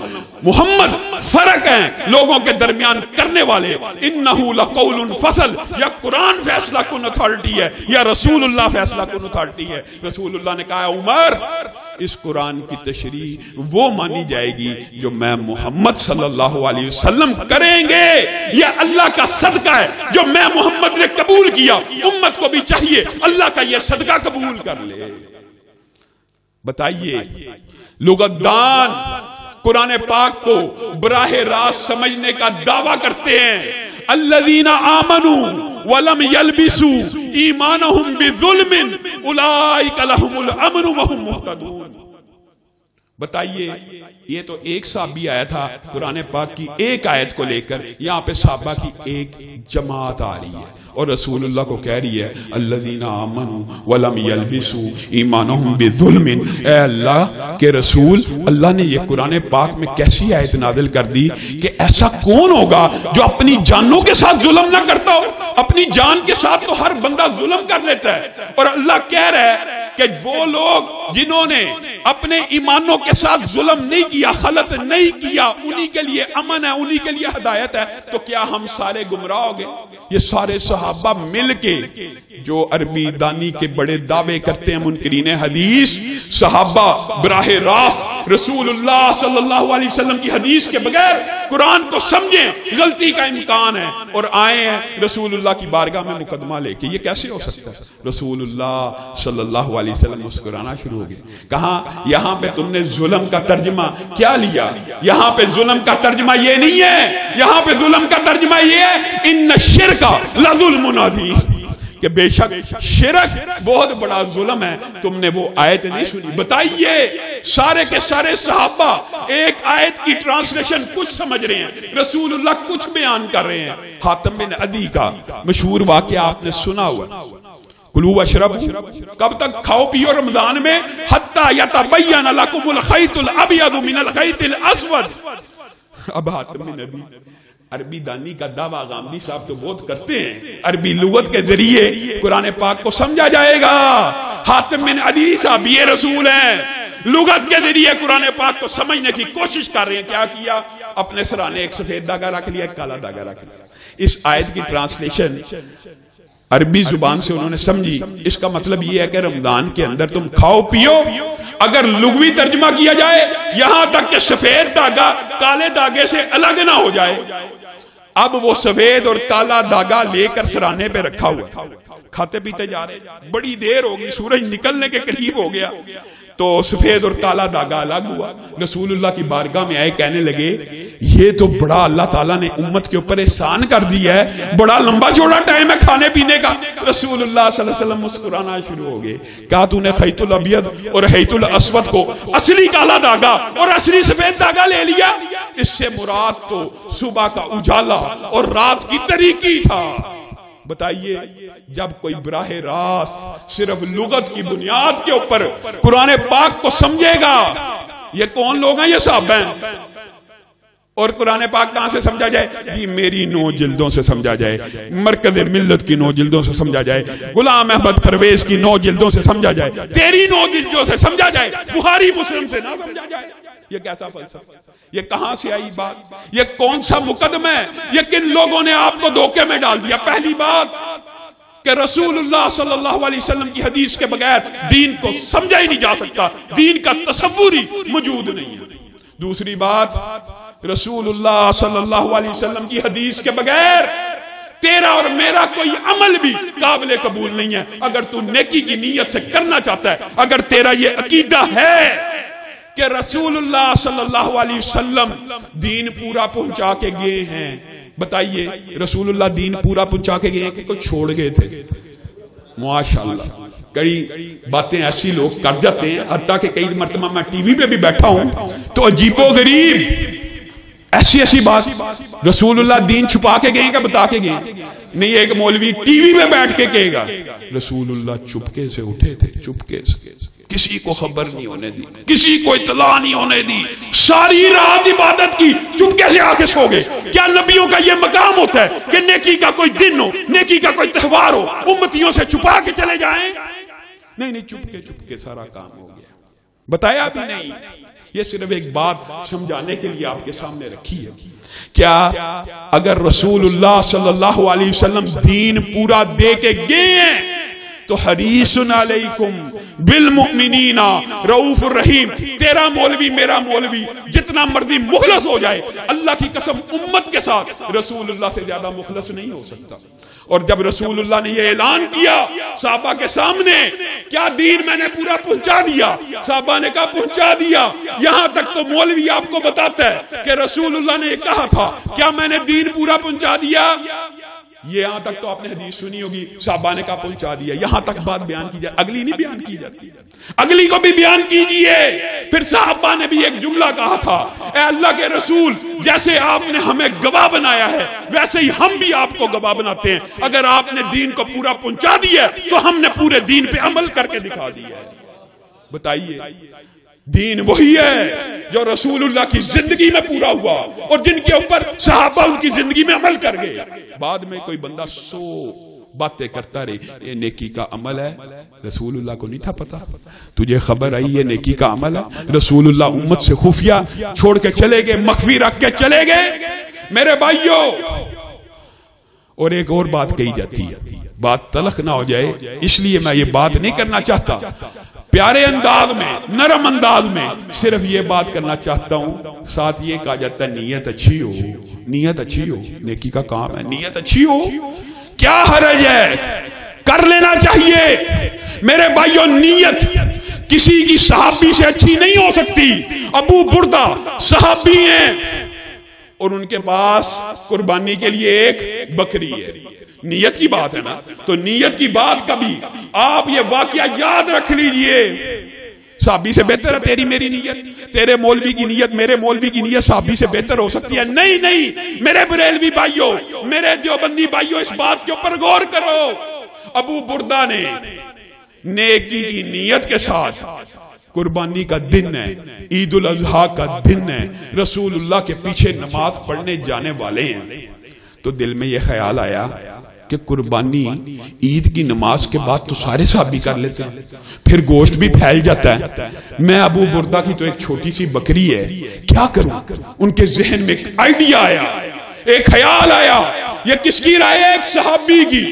محمد فرق ہیں لوگوں کے درمیان کرنے والے۔ انہو لقول فصل، یا قرآن فیصلہ کن اتھارٹی ہے یا رسول اللہ فیصلہ کن اتھارٹی ہے۔ رسول اللہ نے کہا عمر اس قرآن کی تشریح وہ مانی جائے گی جو میں محمد صلی اللہ علیہ وسلم کریں گے، یہ اللہ کا صدقہ ہے جو میں محمد نے قبول کیا، امت کو بھی چاہیے اللہ کا یہ صدقہ قبول کر لے۔ بتائیے لغت دان قرآن پاک کو براہ راست سمجھنے کا دعویٰ کرتے ہیں۔ الذین آمنوا ولم یلبسوا ایمانہم بظلم اولئک لہم الامن وہم مہتدون۔ بتائیے یہ تو ایک صحابی آیا تھا قرآن پاک کی ایک آیت کو لے کر، یہاں پہ صحابہ کی ایک جماعت آ رہی ہے اور رسول اللہ کو کہہ رہی ہے الذین آمنوا ولم یلبسوا ایمانہم بظلم۔ اے اللہ کے رسول، اللہ نے یہ قرآن پاک میں کیسی آیت نازل کر دی کہ ایسا کون ہوگا جو اپنی جانوں کے ساتھ ظلم نہ کرتا ہو؟ اپنی جان کے ساتھ تو ہر بندہ ظلم کر لیتا ہے، اور اللہ کہہ رہا ہے کہ وہ لوگ جنہوں نے اپنے ایمانوں کے ساتھ ظلم نہیں کیا، خلط نہیں کیا، انہی کے لیے امن ہے، انہی کے لیے ہدایت ہے۔ تو کیا ہم سارے گمراہ ہو گئے؟ یہ سارے صحابہ مل کے جو عربی دانی کے بڑے دعوے کرتے ہیں منکرین حدیث، صحابہ براہ راست رسول اللہ صلی اللہ علیہ وسلم کی حدیث کے بغیر قرآن کو سمجھیں، غلطی کا امکان ہے، اور آئے ہیں رسول اللہ کی بارگاہ میں مقدمہ لے کے۔ یہ کیسے ہو سکتا ہے؟ رسول اللہ صلی اللہ علیہ وسلم مسکرانا شروع ہو گئے۔ کہاں یہاں پہ تم نے ظلم کا ترجمہ کیا لیا؟ یہاں پہ ظلم کا ترجمہ یہ نہیں ہے، یہاں پہ ظلم کا ترجمہ یہ ہے ان الشرک لظلم عظیم، کہ بے شک شرک بہت بڑا ظلم ہے۔ تم نے وہ آیت نہیں سنی؟ بتائیے سارے کے سارے صحابہ ایک آیت کی ٹرانسلیشن کچھ سمجھ رہے ہیں، رسول اللہ کچھ بیان کر رہے ہیں۔ حاتم بن عدی کا مشہور واقعہ آپ نے سنا ہوا، کلوا واشربوا، کب تک کھاؤ پیو رمضان میں؟ حتی یتبین لکم الخیط الابیض من الخیط الاسود۔ اب حاتم بن عدی عربی دانی کا دعویٰ غامدی صاحب تو بہت کرتے ہیں، عربی لغت کے ذریعے قرآن پاک کو سمجھا جائے گا۔ حاتم بن عدی صاحب یہ رسول ہیں، لغت کے ذریعے قرآن پاک کو سمجھنے کی کوشش کر رہے ہیں۔ کیا کیا؟ اپنے سرانے ایک سفید داغا رکھ لیا، ایک کالا داغا رکھ لیا۔ اس آیت کی ٹرانسلیشن عربی زبان سے انہوں نے سمجھی، اس کا مطلب یہ ہے کہ رمضان کے اندر تم کھاؤ پیو۔ اگر لغوی ترجمہ کیا جائے یہاں تک کہ سفید داغا کالے داغے سے الگ نہ ہو جائے۔ اب وہ سفید اور کالا داغا لے کر سرانے پہ رکھا ہوا، کھاتے پیتے جا رہے، بڑی دیر ہوگی، سورج نکلنے کے قریب ہو گیا تو سفید اور کالا داغا الگ ہوا۔ رسول اللہ کی بارگاہ میں آئے، کہنے لگے یہ تو بڑا اللہ تعالیٰ نے امت کے اوپر احسان کر دیا ہے، بڑا لمبا چوڑا ٹائم ہے کھانے پینے کا۔ رسول اللہ صلی اللہ علیہ وسلم مسکرانا شروع ہو گئے۔ کہا تو نے خیط الابیض اور خیط الاسود کو اصلی کالا داغا اور اصلی سفید داغا لے لیا؟ اس سے مراد تو صبح کا اجالا اور رات کی تاریکی تھا۔ بتائیے جب کوئی براہ راست صرف لغت کی بنیاد کے اوپر قرآن پاک کو سمجھے گا، یہ کون لوگ ہیں؟ یہ صحابہ ہیں۔ اور قرآن پاک کہاں سے سمجھا جائے؟ جی میری 9 جلدوں سے سمجھا جائے، مرکز ملت کی 9 جلدوں سے سمجھا جائے، غلام احمد پرویز کی 9 جلدوں سے سمجھا جائے، تیری 9 جلدوں سے سمجھا جائے، بخاری مسلم سے نہ سمجھا جائے۔ یہ کیسا فلسفہ؟ یہ کہاں سے آئی بات؟ یہ کون سا مقدمہ ہے؟ یہ کن لوگوں نے آپ کو دھوکے میں ڈال دیا؟ پہلی بات کہ رسول اللہ صلی اللہ علیہ وسلم کی حدیث کے بغیر دین کو سمجھا ہی نہیں جا سکتا، دین کا تصور ہی موجود نہیں ہے۔ دوسری بات، رسول اللہ صلی اللہ علیہ وسلم کی حدیث کے بغیر تیرا اور میرا کوئی عمل بھی قابل قبول نہیں ہے۔ اگر تو نیکی کی نیت سے کرنا چاہتا ہے، اگر تیرا یہ عقیدہ ہے کہ رسول اللہ صلی اللہ علیہ وسلم دین پورا پہنچا کے گئے ہیں، بتائیے رسول اللہ دین پورا پہنچا کے گئے ہیں کہ کوئی چھوڑ گئے تھے؟ ماشاءاللہ کئی باتیں ایسی لوگ کر جاتے ہیں، حتیٰ کہ کئی مرتبہ میں ٹی وی پہ بھی بیٹھا ہوں تو عجیب و غریب ایسی بات، رسول اللہ دین چھپا کے گئے کہ بتا کے گئے؟ نہیں، ایک مولوی ٹی وی میں بیٹھ کے کہے گا رسول اللہ چپکے سے اٹھے تھے، چپکے سے، کسی کو خبر نہیں ہونے دی، کسی کو اطلاع نہیں ہونے دی، ساری رات عبادت کی، چپکے سے آ کے سو گئے۔ کیا نبیوں کا یہ مقام ہوتا ہے کہ نیکی کا کوئی دن ہو، نیکی کا کوئی تہوار ہو، امتیوں سے چھپا کے چلے جائیں؟ نہیں، چپکے سارا کام ہو گیا، بتایا بھی نہیں۔ یہ صرف ایک بات سمجھانے کے لیے آپ کے سامنے رکھی ہے۔ کیا اگر رسول اللہ صلی اللہ علیہ وسلم دین پورا دے کے گئے ہیں تو حریص علیکم بالمؤمنین رؤوف الرحیم، تیرا مولوی میرا مولوی جتنا مرضی مخلص ہو جائے، اللہ کی قسم امت کے ساتھ رسول اللہ سے زیادہ مخلص نہیں ہو سکتا۔ اور جب رسول اللہ نے یہ اعلان کیا صحابہ کے سامنے، کیا دین میں نے پورا پہنچا دیا؟ صحابہ نے کہا پہنچا دیا۔ یہاں تک تو مولوی آپ کو بتاتا ہے کہ رسول اللہ نے یہ کہا تھا، کیا میں نے دین پورا پہنچا دیا؟ یہ یہاں تک تو آپ نے حدیث سنی ہوگی، صحابہ نے کہا پہنچا دیا، یہاں تک بات بیان کی جائے، اگلی نہیں بیان کی جاتی، اگلی کو بھی بیان کیجئے۔ پھر صحابہ نے بھی ایک جملہ کہا تھا، اے اللہ کے رسول، جیسے آپ نے ہمیں گواہ بنایا ہے ویسے ہی ہم بھی آپ کو گواہ بناتے ہیں، اگر آپ نے دین کو پورا پہنچا دیا تو ہم نے پورے دین پہ عمل کر کے دکھا دیا ہے۔ بتائیے، دین وہی ہے جو رسول اللہ کی زندگی میں پورا ہوا اور جن کے اوپر صحابہ ان کی زندگی میں عمل کر گئے۔ بعد میں کوئی بندہ 100 باتیں کرتا رہی، یہ نیکی کا عمل ہے، رسول اللہ کو نہیں تھا پتا؟ تجھے خبر آئی یہ نیکی کا عمل ہے؟ رسول اللہ امت سے خفیہ چھوڑ کے چلے گئے، مخفی رکھ کے چلے گئے۔ میرے بھائیوں، اور ایک اور بات کہی جاتی ہے، بات تلخ نہ ہو جائے اس لیے میں یہ بات نہیں کرنا چاہتا، پیارے انداز میں، نرم انداز میں صرف یہ بات کرنا چاہتا ہوں۔ ساتھ یہ کہا جاتا ہے نیت اچھی ہو، نیت اچھی ہو، نیکی کا کام ہے، نیت اچھی ہو، کیا حرج ہے، کر لینا چاہیے۔ میرے بھائیوں، نیت کسی کی صحابی سے اچھی نہیں ہو سکتی۔ ابو بردہ صحابی ہیں اور ان کے پاس قربانی کے لیے ایک بکری ہے، نیت کی بات ہے نا، تو نیت کی بات کبھی آپ یہ واقعہ یاد رکھ لیجئے، صحابی سے بہتر ہے تیری میری نیت، تیرے مولوی کی نیت میرے مولوی کی نیت صحابی سے بہتر ہو سکتی ہے؟ نہیں، میرے بریلوی بھائیوں، میرے دیوبندی بھائیوں، اس بات کے اوپر غور کرو۔ ابو بردہ نے نیکی کی نیت کے ساتھ، قربانی کا دن ہے، عید الاضحیٰ کا دن ہے، رسول اللہ کے پیچھے نماز پڑھنے جانے والے ہیں، تو دل میں یہ خیال آیا کہ قربانی عید کی نماز کے بعد تو سارے صحابی کر لیتے ہیں، پھر گوشت بھی پھیل جاتا ہے، میں ابو بردہ کی تو ایک چھوٹی سی بکری ہے، کیا کروں؟ ان کے ذہن میں ایک آئیڈیا آیا، ایک خیال آیا، یہ کس کی رائے ہے؟ ایک صحابی کی،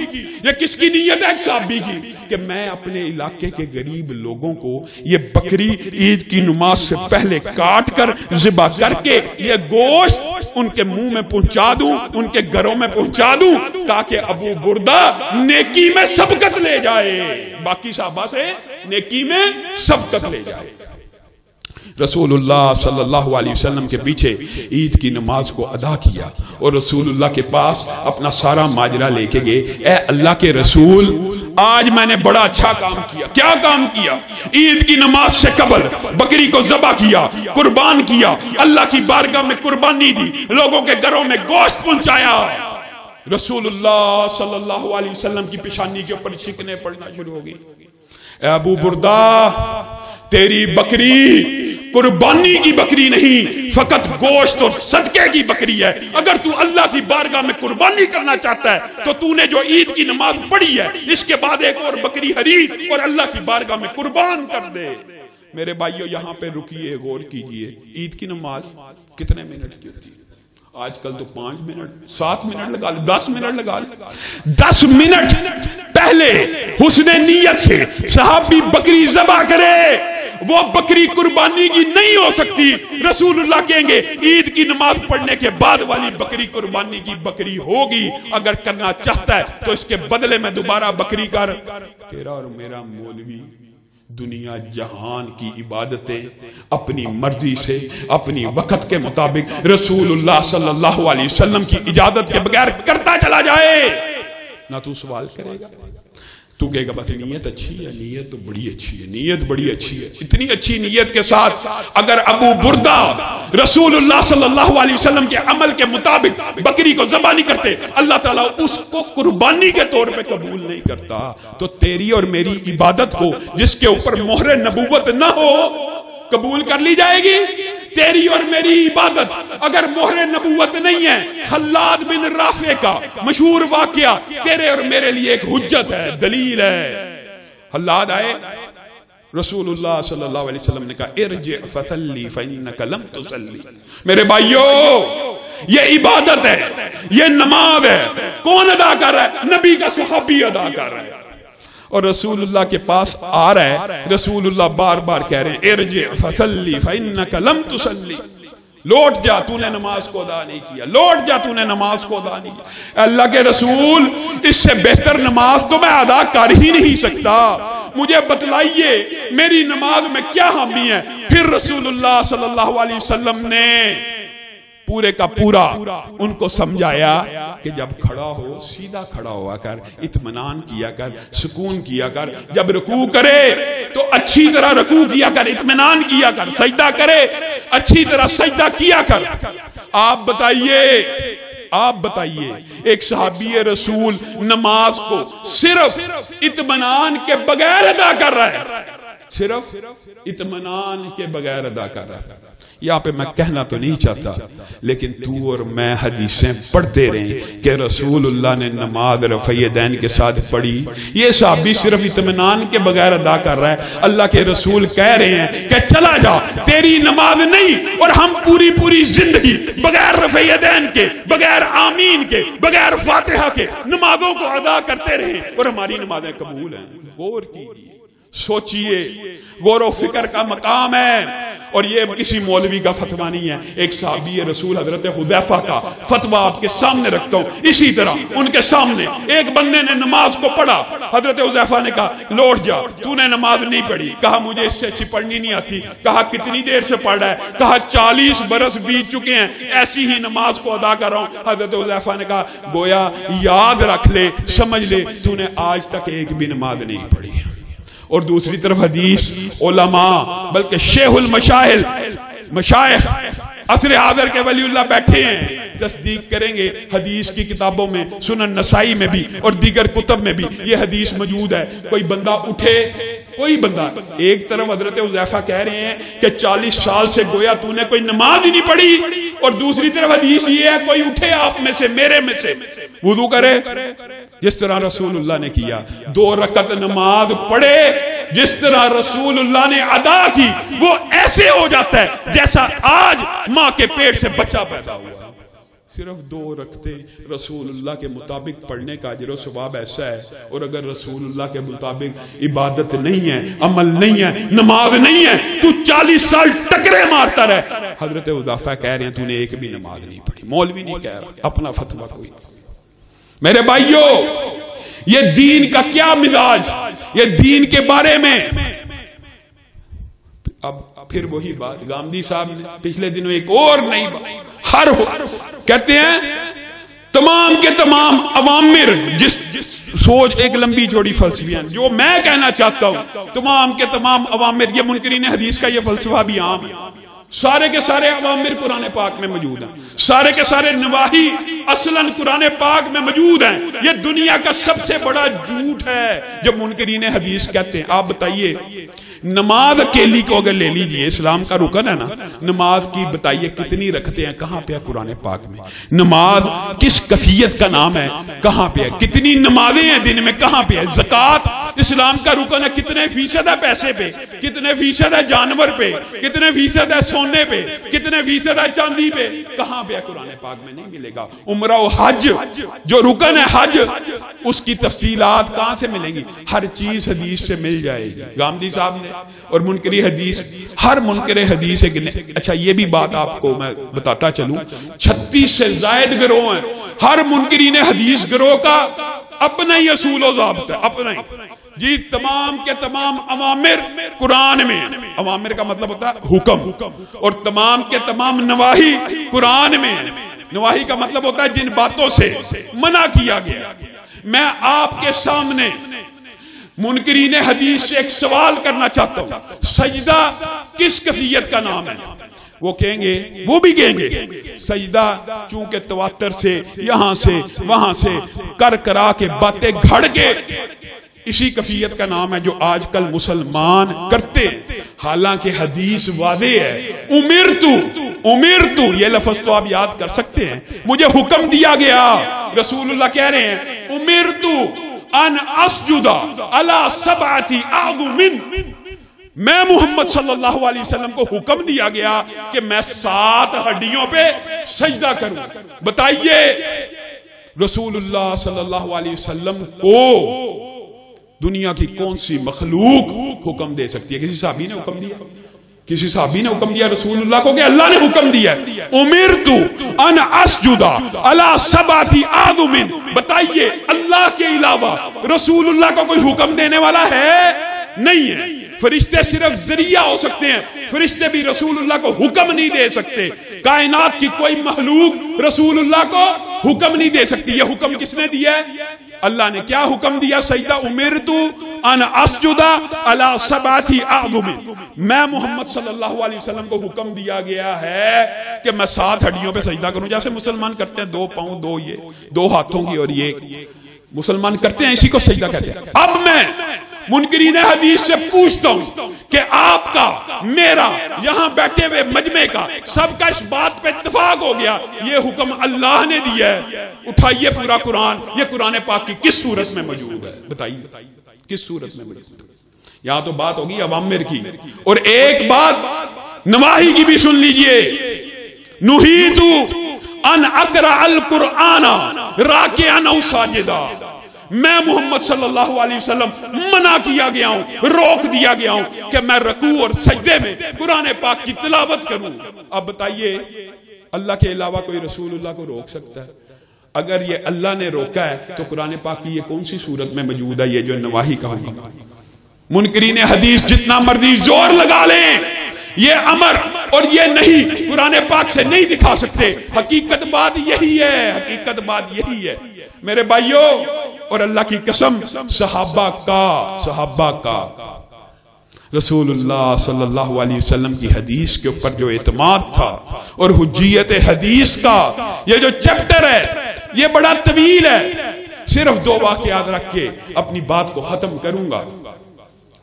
یہ کس کی نیت ہے؟ ایک صحابی کی، کہ میں اپنے علاقے کے غریب لوگوں کو یہ بکری عید کی نماز سے پہلے کاٹ کر ذبح کر کے یہ گوشت ان کے منہ میں پہنچا دوں، ان کے گھروں میں پہنچا دوں، تاکہ ابو بردہ نیکی میں سبقت لے جائے، باقی صحابہ سے نیکی میں سبقت لے جائے۔ رسول اللہ صلی اللہ علیہ وسلم کے پیچھے عید کی نماز کو ادا کیا اور رسول اللہ کے پاس اپنا سارا ماجرا لے کے گئے، اے اللہ کے رسول، آج میں نے بڑا اچھا کام کیا۔ کیا کام کیا؟ عید کی نماز سے قبل بکری کو ذبح کیا، قربان کیا، اللہ کی بارگاہ میں قربانی دی، لوگوں کے گھروں میں گوشت پہنچایا۔ رسول اللہ صلی اللہ علیہ وسلم کی پیشانی کے اوپر شکنیں پڑنا شروع ہو گئی، اے ابو بردہ، تیری بکری قربانی کی بکری نہیں، فقط گوشت اور صدقے کی بکری ہے۔ اگر تو اللہ کی بارگاہ میں قربانی کرنا چاہتا ہے تو تو نے جو عید کی نماز پڑھی ہے اس کے بعد ایک اور بکری خرید اور اللہ کی بارگاہ میں قربان کر دے۔ میرے بھائیو، یہاں پہ رکیے، غور کیجئے، عید کی نماز کتنے منٹ کی ہوتی ہے؟ آج کل تو 5 منٹ، 7 منٹ لگا لے، 10 منٹ لگا لے، 10 منٹ پہلے حسن نیت سے صحابی بکری ذبح کرے، وہ بکری قربانی کی نہیں ہو سکتی۔ رسول اللہ کہیں گے عید کی نماز پڑھنے کے بعد والی بکری قربانی کی بکری ہوگی، اگر کرنا چاہتا ہے تو اس کے بدلے میں دوبارہ بکری کر۔ تیرا اور میرا مولوی دنیا جہان کی عبادتیں اپنی مرضی سے اپنی وقت کے مطابق رسول اللہ صلی اللہ علیہ وسلم کی اجازت کے بغیر کرتا چلا جائے، نہ تو سوال کرے گا، تو کہے گا بس نیت اچھی ہے، نیت تو بڑی اچھی ہے، نیت بڑی اچھی ہے۔ اتنی اچھی نیت کے ساتھ اگر ابو بردہ رسول اللہ صلی اللہ علیہ وسلم کے عمل کے مطابق بکری کو ذبح نہیں کرتے، اللہ تعالیٰ اس کو قربانی کے طور پہ قبول نہیں کرتا، تو تیری اور میری عبادت کو جس کے اوپر مہر نبوت نہ ہو قبول کر لی جائے گی؟ تیری اور میری عبادت اگر مہر نبوت نہیں ہے، خلاد بن رافع کا مشہور واقعہ تیرے اور میرے لیے ایک حجت ہے، دلیل ہے۔ خلاد آئے، رسول اللہ صلی اللہ علیہ وسلم نے کہا ارجع فصلی فإنک لم تصلی۔ میرے بھائیو، یہ عبادت ہے، یہ نماز ہے، کون ادا کر رہا ہے؟ نبی کا صحابی ادا کر رہا ہے، اور رسول اللہ کے پاس آ رہا ہے، رسول اللہ بار بار کہہ رہے ہیں ارجع فصلی فإنک لم تصلی، لوٹ جا، تو نے نماز کو ادا نہیں کیا، لوٹ جا، تو نے نماز کو ادا نہیں کیا۔ اللہ کے رسول، اس سے بہتر نماز تو میں ادا کر ہی نہیں سکتا، مجھے بتلائیے میری نماز میں کیا خامی ہے۔ پھر رسول اللہ صلی اللہ علیہ وسلم نے پورے کا پورا ان کو سمجھایا کہ جب کھڑا ہو سیدھا کھڑا ہوا کر، اطمینان کیا کر، سکون کیا کر، جب رکوع کرے تو اچھی طرح رکوع کیا کر، اطمینان کیا کر، سجدہ کرے اچھی طرح سجدہ کیا کر۔ آپ بتائیے ایک صحابی رسول نماز کو صرف اطمینان کے بغیر ادا کر رہا ہے، صرف اطمینان کے بغیر ادا کر رہا ہے۔ یہاں پہ میں کہنا تو نہیں چاہتا، لیکن تو اور میں حدیثیں پڑھتے رہیں کہ رسول اللہ نے نماز رفع یدین کے ساتھ پڑھی، یہ صحابی صرف اطمینان کے بغیر ادا کر رہا ہے۔ اللہ کے رسول کہہ رہے ہیں کہ چلا جا، تیری نماز نہیں، اور ہم پوری زندگی بغیر رفع یدین کے، بغیر آمین کے، بغیر فاتحہ کے نمازوں کو ادا کرتے رہیں، اور ہماری نمازیں قبول ہیں۔ غور کیجیے، سوچئے، غور و فکر کا مقام ہے، اور یہ کسی مولوی کا فتویٰ نہیں ہے۔ ایک صحابی رسول حضرت حذیفہ کا فتویٰ آپ کے سامنے رکھتا ہوں۔ اسی طرح ان کے سامنے ایک بندے نے نماز کو پڑھا، حضرت حذیفہ نے کہا لوٹ جا، تو نے نماز نہیں پڑھی۔ کہا مجھے اس سے اچھی پڑھنی نہیں آتی۔ کہا کتنی دیر سے پڑھ رہا ہے؟ کہا 40 برس بیت چکے ہیں، ایسی ہی نماز کو ادا کر رہا ہوں۔ حضرت حذیفہ نے کہا گویا یاد رکھ لے، سمجھ لے، تو نے آج تک ایک بھی نماز نہیں پڑھی۔ اور دوسری طرف حدیث علماء بلکہ شیخ مشائخ عصر حاضر کے ولی اللہ بیٹھے ہیں، تصدیق کریں گے حدیث کی کتابوں میں، سنن نسائی میں بھی اور دیگر کتب میں بھی یہ حدیث موجود ہے۔ کوئی بندہ اٹھے، کوئی بندہ، ایک طرف حضرت حذیفہ کہہ رہے ہیں کہ 40 سال سے گویا تو نے کوئی نماز ہی نہیں پڑھی، اور دوسری طرف حدیث یہ ہے کوئی اٹھے آپ میں سے، میرے میں سے، وضو کرے جس طرح رسول اللہ نے کیا، 2 رکعت نماز پڑھے جس طرح رسول اللہ نے ادا کی، وہ ایسے ہو جاتا ہے جیسا آج ماں کے پیٹ سے بچہ پیدا ہوا۔ صرف 2 رکعتیں رسول اللہ کے مطابق پڑھنے کا اجر و ثواب ایسا ہے، اور اگر رسول اللہ کے مطابق عبادت نہیں ہے، عمل نہیں ہے، نماز نہیں ہے، تو 40 سال ٹکرے مارتا رہے۔ حضرت حذیفہ کہہ رہے ہیں تو نے ایک بھی نماز نہیں پڑھی، مولوی نہیں کہہ رہا، اپنا فتویٰ کوئی۔ میرے بھائیو، یہ دین کا کیا مزاج، یہ دین کے بارے میں اب پھر وہی بات گامدی صاحب نے پچھلے دنوں ایک اور نئی بات کہتے ہیں، تمام کے تمام اوامر، جس سوچ ایک لمبی چوڑی فلسفیاں، جو میں کہنا چاہتا ہوں تمام کے تمام اوامر، یہ منکرین حدیث کا یہ فلسفہ بھی عام ہے، سارے کے سارے اوامر قرآن پاک میں موجود ہیں، سارے کے سارے نواہی اصلاً قرآن پاک میں موجود ہیں۔ یہ دنیا کا سب سے بڑا جھوٹ ہے جو منکرین حدیث کہتے ہیں۔ آپ بتائیے نماز اکیلی کو اگر لے لیجئے، اسلام کا رکن ہے نا، نماز کی بتائیے کتنی رکھتے ہیں، کہاں پہ ہے قرآن پاک میں؟ نماز کس کیفیت کا نام ہے، کہاں پہ ہے؟ کتنی نمازیں ہیں دن میں، کہاں پہ ہے؟ زکوٰۃ اسلام کا رکن ہے کتنے فیصد ہے پیسے پہ، کتنے فیصد ہے جانور پہ، کتنے فیصد ہے سونے پہ، کتنے فیصد ہے چاندی پہ، کہاں پہ ہے؟ قرآن پاک میں نہیں ملے گا۔ عمرہ و حج جو رکن ہے حج، اس کی تفصیلات کہاں سے ملیں گی؟ ہر چیز حدیث سے مل جائے گی۔ گامدی صاحب نے اور منکری حدیث، ہر منکر حدیث ہے کہ اچھا یہ بھی بات آپ کو میں بتاتا چلوں، 36 سے زائد گروہ ہیں، ہر منکرین حدیث گروہ کا اپنا ہی اصول و ضابطہ ہے، اپنا ہی جی۔ تمام کے تمام اوامر قرآن میں، اوامر کا مطلب ہوتا ہے حکم، اور تمام کے تمام نواہی قرآن میں، نواہی کا مطلب ہوتا ہے جن باتوں سے منع کیا گیا۔ میں آپ کے سامنے منکرین حدیث سے ایک سوال کرنا چاہتا ہوں، سجدہ کس کیفیت کا نام ہے؟ وہ کہیں گے، وہ بھی کہیں گے سجدہ چونکہ تواتر سے یہاں سے وہاں سے کر کرا کے باتیں گھڑ کے اسی کیفیت کا نام ہے جو آج کل مسلمان کرتے ہیں، حالانکہ حدیث واضح ہے۔ امرتو یہ لفظ تو آپ یاد کر سکتے ہیں، مجھے حکم دیا گیا، رسول اللہ کہہ رہے ہیں امرتو ان اسجد علی 7 اعظم، میں محمد صلی اللہ علیہ وسلم کو حکم دیا گیا کہ میں 7 ہڈیوں پہ سجدہ کروں۔ بتائیے رسول اللہ صلی اللہ علیہ وسلم کو دنیا کی کون سی مخلوق حکم دے سکتی ہے؟ کسی صحابی نے حکم دیا؟ کسی صحابی نے حکم دیا رسول اللہ کو کہ اللہ نے حکم دیا ہے امرتو ان اسجد علی 7 اعظم؟ بتائیے اللہ کے علاوہ رسول اللہ کو کوئی حکم دینے والا ہے؟ نہیں ہے۔ فرشتے صرف ذریعہ ہو سکتے ہیں، فرشتے بھی رسول اللہ کو حکم نہیں دے سکتے۔ کائنات کی کوئی مخلوق رسول اللہ کو حکم نہیں دے سکتی۔ یہ حکم کس نے دیا ہے؟ اللہ نے۔ کیا حکم دیا؟ سجدہ امرتو ان اسجد علی 7 اعظم، میں محمد صلی اللہ علیہ وسلم کو حکم دیا گیا ہے کہ میں 7 ہڈیوں پہ سجدہ کروں، جیسے مسلمان کرتے ہیں 2 پاؤں 2 یہ 2 ہاتھوں کی اور یہ مسلمان کرتے ہیں، اسی کو سجدہ کہتے ہیں۔ اب میں منکرین حدیث سے پوچھتا ہوں کہ آپ کا، میرا، یہاں بیٹھے ہوئے مجمع کا، سب کا اس بات پہ اتفاق ہو گیا یہ حکم اللہ نے دیا ہے۔ اٹھائیے پورا قرآن، یہ قرآن پاک کی کس صورت میں موجود ہے؟ بتائیے کس صورت میں موجود ہے؟ یہاں تو بات ہوگی اوامر کی، اور ایک بات نواہی کی بھی سن لیجئے، نہیتو ان اقرأ القرآن راکعا او ساجدا، میں محمد صلی اللہ علیہ وسلم منع کیا گیا ہوں، روک دیا گیا ہوں کہ میں رکوع اور سجدے میں قرآن پاک کی تلاوت کروں۔ اب بتائیے اللہ کے علاوہ کوئی رسول اللہ کو روک سکتا ہے؟ اگر یہ اللہ نے روکا ہے تو قرآن پاک کی یہ کون سی صورت میں موجود ہے یہ جو نواہی کا ہوگا؟ منکرین حدیث جتنا مرضی زور لگا لیں، یہ امر اور یہ نہیں قرآن پاک سے نہیں دکھا سکتے۔ حقیقت بات یہی ہے، حقیقت بات یہی ہے میرے بھائیوں، اور اللہ کی قسم صحابہ کا رسول اللہ صلی اللہ علیہ وسلم کی حدیث کے اوپر جو اعتماد تھا، اور حجیت حدیث کا یہ جو چیپٹر ہے یہ بڑا طویل ہے، صرف 2 واقعات رکھ کے اپنی بات کو ختم کروں گا۔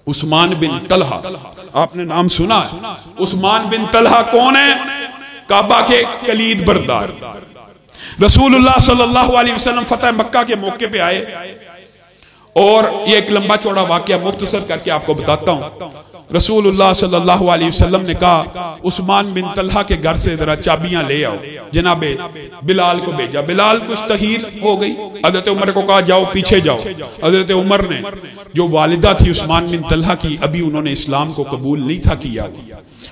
عثمان بن طلحہ، آپ نے نام سنا ہے؟ عثمان بن طلحہ کون ہے؟ کعبہ کے کلید بردار۔ رسول اللہ صلی اللہ علیہ وسلم فتح مکہ کے موقع پہ آئے، اور یہ ایک لمبا چوڑا واقعہ مختصر کر کے آپ کو بتاتا ہوں۔ رسول اللہ صلی اللہ علیہ وسلم نے کہا عثمان بن طلحہ کے گھر سے ذرا چابیاں لے آؤ۔ جناب بلال کو بھیجا، بلال کچھ تحیر ہو گئی، حضرت عمر کو کہا جاؤ پیچھے جاؤ۔ حضرت عمر نے، جو والدہ تھی عثمان بن طلحہ کی، ابھی انہوں نے اسلام کو قبول نہیں تھا کیا،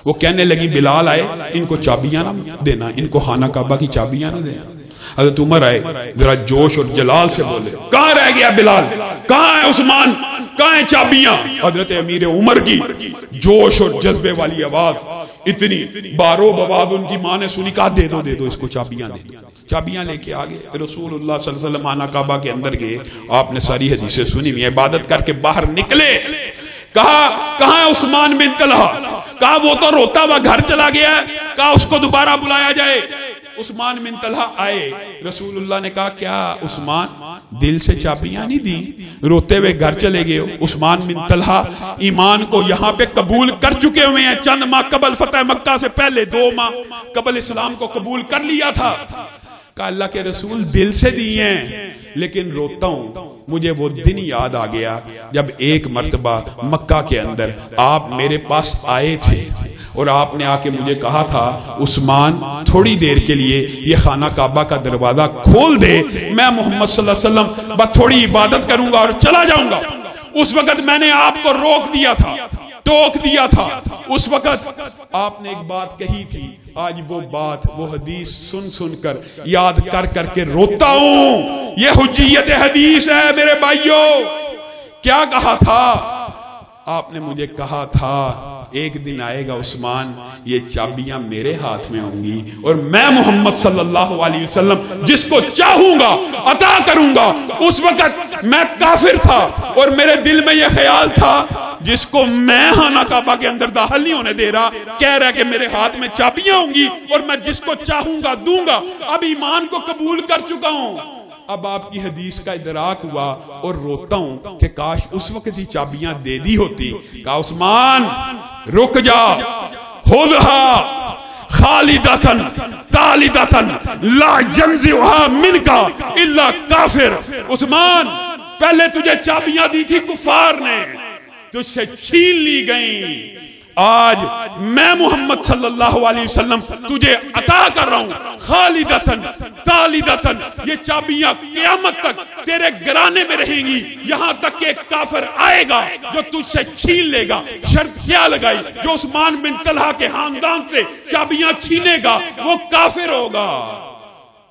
وہ کہنے لگی بلال آئے ان کو چابیاں نہ دینا، ان کو خانہ کعبہ کی چابیاں نہ دینا۔ حضرت عمر آئے، ذرا جوش اور جلال سے بولے کہاں رہ گیا بلال، کہاں ہے عثمان، کہاں ہیں چابیاں؟ حضرت امیر عمر کی جوش اور جذبے والی آواز اتنی بارو بواد ان کی ماں نے سنی، کہا دے دو اس کو چابیاں دے دو۔ چابیاں لے کے آگے رسول اللہ صلی اللہ علیہ وسلم خانہ کعبہ کے اندر گئے، آپ نے ساری حدیثیں سنی ہوئی، عبادت کر کے باہر نکلے، کہا کہاں ہے عثمان بن طلحہ؟ کہا وہ تو روتا ہوا گھر چلا گیا ہے، کہا اس کو دوبارہ بلایا جائے۔ عثمان بن طلحہ آئے، رسول اللہ نے کہا کیا عثمان دل سے چابیاں نہیں دی، روتے ہوئے گھر چلے گئے ہو؟ عثمان بن طلحہ ایمان کو یہاں پہ قبول کر چکے ہوئے ہیں، چند ماہ قبل فتح مکہ سے پہلے 2 ماہ قبل اسلام کو قبول کر لیا تھا، کہ اللہ کے رسول دل سے دیے ہیں لیکن روتا ہوں. مجھے وہ دن یاد آ گیا جب ایک مرتبہ مکہ کے اندر آپ میرے پاس آئے تھے اور آپ نے آ کے مجھے کہا تھا عثمان تھوڑی دیر کے لیے یہ خانہ کعبہ کا دروازہ کھول دے, میں محمد صلی اللہ علیہ وسلم بس تھوڑی عبادت کروں گا اور چلا جاؤں گا. اس وقت میں نے آپ کو روک دیا تھا, ٹوک دیا تھا. اس وقت آپ نے ایک بات کہی تھی, آج وہ بات وہ حدیث سن سن کر یاد کر کر کے روتا ہوں. یہ حجیت حدیث ہے میرے بھائیوں. کیا کہا تھا آپ نے؟ مجھے کہا تھا ایک دن آئے گا عثمان, یہ چابیاں میرے ہاتھ میں ہوں گی اور میں محمد صلی اللہ علیہ وسلم جس کو چاہوں گا عطا کروں گا. اس وقت میں کافر تھا اور میرے دل میں یہ خیال تھا جس کو میں خانہ کعبہ کے اندر داخل نہیں ہونے دے رہا, کہہ رہا کہ میرے ہاتھ میں چابیاں ہوں گی اور میں جس کو چاہوں گا دوں گا. اب ایمان کو قبول کر چکا ہوں. اب آپ کی حدیث کا ادراک ہوا اور روتا ہوں کہ کاش اس وقت ہی چابیاں دے دی ہوتی. کہا عثمان رک جا, خذھا خالدتن تالدتن لا ينزعها منك الا کافر. عثمان پہلے تجھے چابیاں دی تھی کفار نے, تجھ سے چھین لی گئیں. آج میں محمد صلی اللہ علیہ وسلم تجھے عطا کر رہا ہوں خالدتن تالدتن. یہ چابیاں قیامت تک تیرے گرانے میں رہیں گی, یہاں تک کہ ایک کافر آئے گا جو تجھ سے چھین لے گا. شرط کیا لگائی؟ جو عثمان بن طلحہ کے خاندان سے چابیاں چھینے گا وہ کافر ہوگا.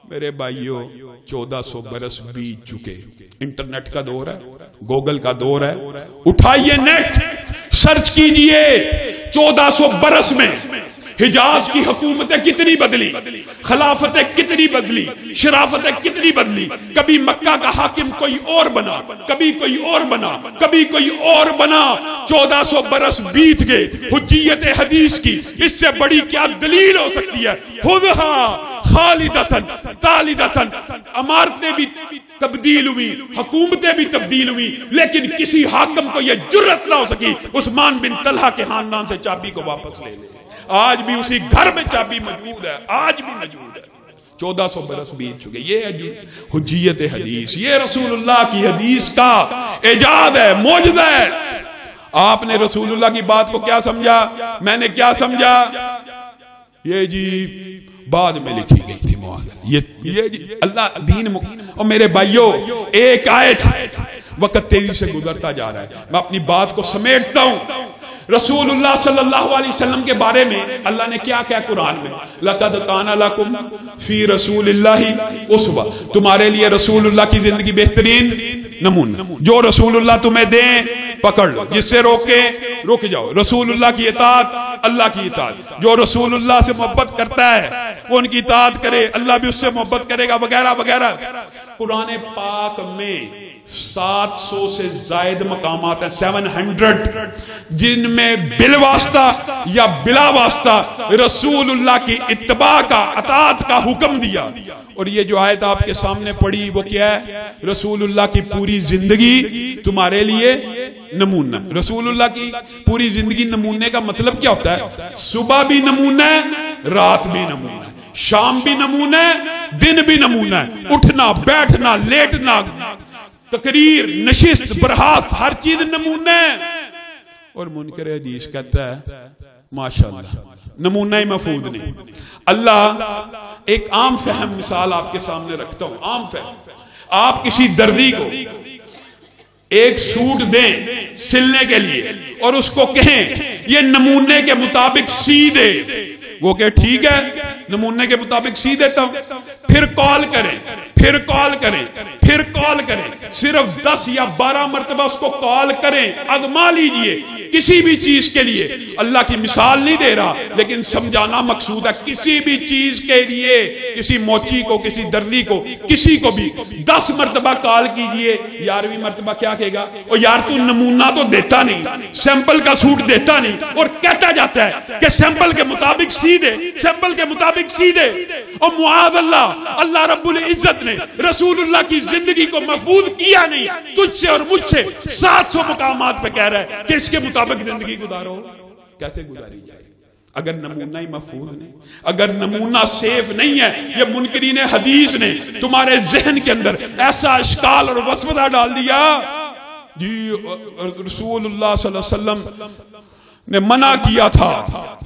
میرے بھائیوں 1400 برس بیت چکے. انٹرنیٹ کا دور ہے, گوگل کا دور ہے, اٹھائیے نیٹ, سرچ کیجئے 1400 برس میں حجاز کی حکومتیں کتنی بدلی, خلافتیں کتنی بدلی, شرافتیں کتنی بدلی. کبھی مکہ کا حاکم کوئی اور بنا, کبھی کوئی اور بنا, کبھی کوئی اور بنا. 1400 برس بیت گئے. حجیت حدیث کی اس سے بڑی کیا دلیل ہو سکتی ہے؟ خذھا خالدتن تالدتن. عمارتیں بھی تبدیل ہوئی, حکومتیں بھی تبدیل ہوئی, لیکن کسی حاکم کو یہ جرت نہ ہو سکی عثمان بن طلحہ کے خاندان سے چابی کو واپس لے لے. آج بھی اسی گھر میں چابی موجود ہے, آج بھی موجود ہے. 1400 برس بیت چکے. یہ ہے حجیت حدیث, یہ رسول اللہ کی حدیث کا ایجاد ہے, معجزہ ہے. آپ نے رسول اللہ کی بات کو کیا سمجھا, میں نے کیا سمجھا؟ یہ جی بعد میں لکھی گئی تھی یہ جی اللہ دین. اور میرے بھائیوں ایک آیت, وقت تیزی سے گزرتا جا رہا ہے, میں اپنی بات کو سمیٹتا ہوں. رسول اللہ صلی اللہ علیہ وسلم کے بارے میں اللہ نے کیا کہا قرآن میں؟ لَقَدْ كَانَ لَكُمْ فِي رَسُولِ اللَّهِ أُسْوَةٌ. تمہارے لیے رسول اللہ کی زندگی بہترین نمونہ. جو رسول اللہ تمہیں دیں پکڑ لو, جس سے روکے رک جاؤ. رسول اللہ کی اطاعت اللہ کی اطاعت. جو رسول اللہ سے محبت کرتا ہے وہ ان کی اطاعت کرے, اللہ بھی اس سے محبت کرے گا, وغیرہ وغیرہ. قرآن پاک میں 700 سے زائد مقامات ہیں, 700, جن میں بالواسطہ یا بلا واسطہ رسول اللہ کی اتباع کا, اطاعت کا حکم دیا. اور یہ جو آیت آپ کے سامنے پڑھی وہ کیا ہے؟ رسول اللہ کی پوری زندگی تمہارے لیے نمونہ. رسول اللہ کی پوری زندگی نمونے کا مطلب کیا ہوتا ہے؟ صبح بھی نمونہ ہے, رات بھی نمونہ ہے, شام بھی نمونہ ہے, دن بھی نمونہ ہے. اٹھنا بیٹھنا لیٹنا, تقریر نشست برخاست, ہر چیز نمونہ ہے. اور منکر حدیث کہتا ہے ماشاءاللہ نمونہ ہی مفہوم نہیں. اللہ ایک عام فہم مثال آپ کے سامنے رکھتا ہوں. عام فہم, آپ کسی دردی کو ایک سوٹ دیں سلنے کے لیے اور اس کو کہیں یہ نمونے کے مطابق سی دے, وہ کہ ٹھیک ہے نمونے کے مطابق سی دیتا ہوں. پھر کال کریں, پھر کال کریں, پھر کال کریں, صرف 10 یا 12 مرتبہ اس کو کال کریں. آزما لیجئے کسی بھی چیز کے لیے. اللہ کی مثال نہیں دے رہا لیکن سمجھانا مقصود ہے. کسی بھی چیز کے لیے, کسی موچی کو, کسی دردی کو, کسی کو بھی 10 مرتبہ کال کیجئے. 11ویں مرتبہ کیا کہے گا؟ اور یار تو نمونہ تو دیتا نہیں, سیمپل کا سوٹ دیتا نہیں, اور کہتا جاتا ہے کہ سیمپل کے مطابق سی دے, سیمپل کے مطابق سی دے. اور معاذ اللہ, اللہ رب العزت نے رسول اللہ کی زندگی کو محفوظ کیا نہیں, تجھ سے اور مجھ سے 700 مقامات پہ کہہ رہا ہے کہ اس کے مطابق زندگی گزارو. کیسے گزاری جائے؟ اگر نمونہ ہی محفوظ نہیں، اگر نمونہ سیف نہیں ہے، یہ منکرین حدیث نے تمہارے ذہن کے اندر ایسا اشکال اور وسوسہ ڈال دیا جی رسول اللہ صلی اللہ علیہ وسلم نے منع کیا تھا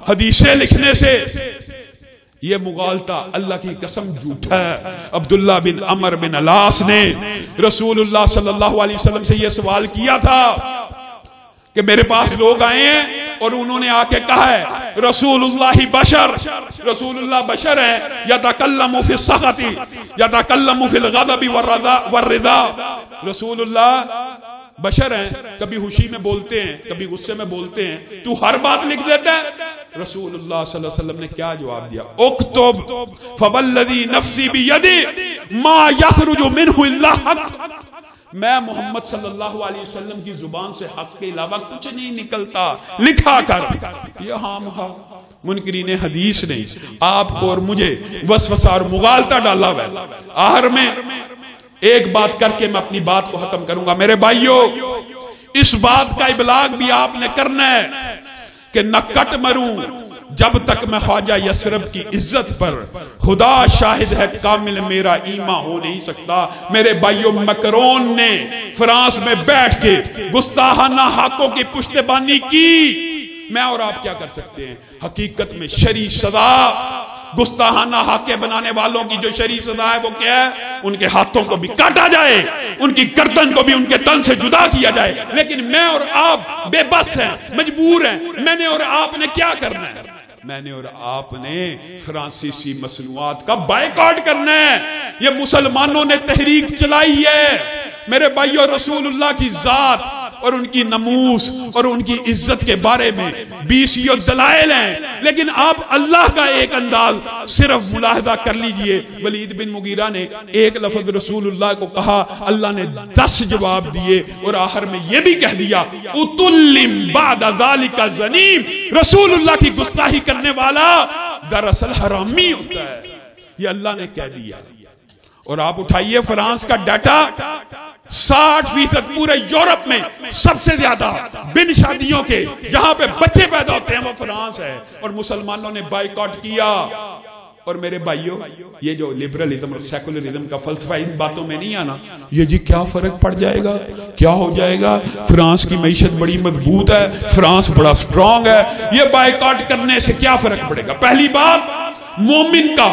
حدیثیں لکھنے سے، یہ مغالطہ اللہ کی قسم جھوٹا ہے۔ عبداللہ بن عمر بن العاص نے رسول اللہ صلی اللہ علیہ وسلم سے یہ سوال کیا تھا کہ میرے پاس لوگ آئے ہیں اور انہوں نے آ کے کہا ہے رسول اللہ بشر، رسول اللہ بشر ہے، یتکلم فی السخط یتکلم فی الغضب والرضا، رسول اللہ بشر ہیں، کبھی خوشی میں بولتے ہیں کبھی غصے میں بولتے ہیں، تو ہر بات لکھ دیتا ہے۔ رسول اللہ صلی اللہ علیہ وسلم نے کیا جواب دیا؟ اکتب فوالذی نفسی بیدی ما یخرج منہ الا حق، میں محمد صلی اللہ علیہ وسلم کی زبان سے حق کے علاوہ کچھ نہیں نکلتا، لکھا کر۔ یہاں منکرین حدیث نے آپ کو اور مجھے وسوسہ اور مغالطہ ڈالا ہوا ہے۔ آخر میں ایک بات کر کے میں اپنی بات کو ختم کروں گا۔ میرے بھائیو، اس بات کا ابلاغ بھی آپ نے کرنا ہے کہ نہ کٹ مروں جب تک میں خواجہ یثرب کی عزت پر خدا شاہد ہے کامل میرا ایمان ہو نہیں سکتا۔ میرے بھائیوں، مکرون نے فرانس میں بیٹھ کے گستاخانہ حقوں کی پشتبانی کی، میں اور آپ کیا کر سکتے ہیں؟ حقیقت میں شرعی سزا گستاخانہ حقیں بنانے والوں کی جو شرعی سزا ہے وہ کیا ہے؟ ان کے ہاتھوں کو بھی کاٹا جائے، ان کی گردن کو بھی ان کے تن سے جدا کیا جائے۔ لیکن میں اور آپ بے بس ہیں، مجبور ہیں۔ میں نے اور آپ نے کیا کرنا ہے؟ میں نے اور آپ نے فرانسیسی مصنوعات کا بائیکاٹ کرنا ہے۔ یہ مسلمانوں نے تحریک چلائی ہے۔ میرے بھائیو، رسول اللہ کی ذات اور ان کی نموس اور ان کی عزت کے بارے میں 20 دلائل ہیں، لیکن آپ اللہ کا ایک انداز صرف ملاحظہ کر لیجئے۔ ولید بن مغیرہ نے ایک لفظ رسول اللہ کو کہا، اللہ نے 10 جواب دیے، اور آخر میں یہ بھی کہہ دیا اتلم بعد ذالک زنیم، رسول اللہ کی گستاخی کرنے والا دراصل حرامی ہوتا ہے، یہ اللہ نے کہہ دیا۔ اور آپ اٹھائیے فرانس کا ڈیٹا، 60% پورے یورپ میں سب سے زیادہ بن شادیوں کے جہاں پہ بچے پیدا ہوتے ہیں وہ فرانس ہے، اور مسلمانوں نے بائیکاٹ کیا۔ اور میرے بھائیوں، یہ جو لبرلزم اور سیکولرزم کا فلسفہ، ان باتوں میں نہیں آنا۔ یہ جی کیا فرق پڑ جائے گا، کیا ہو جائے گا، فرانس کی معیشت بڑی مضبوط ہے، فرانس بڑا سٹرونگ ہے، یہ بائیکاٹ کرنے سے کیا فرق پڑے گا؟ پہلی بات، مومن کا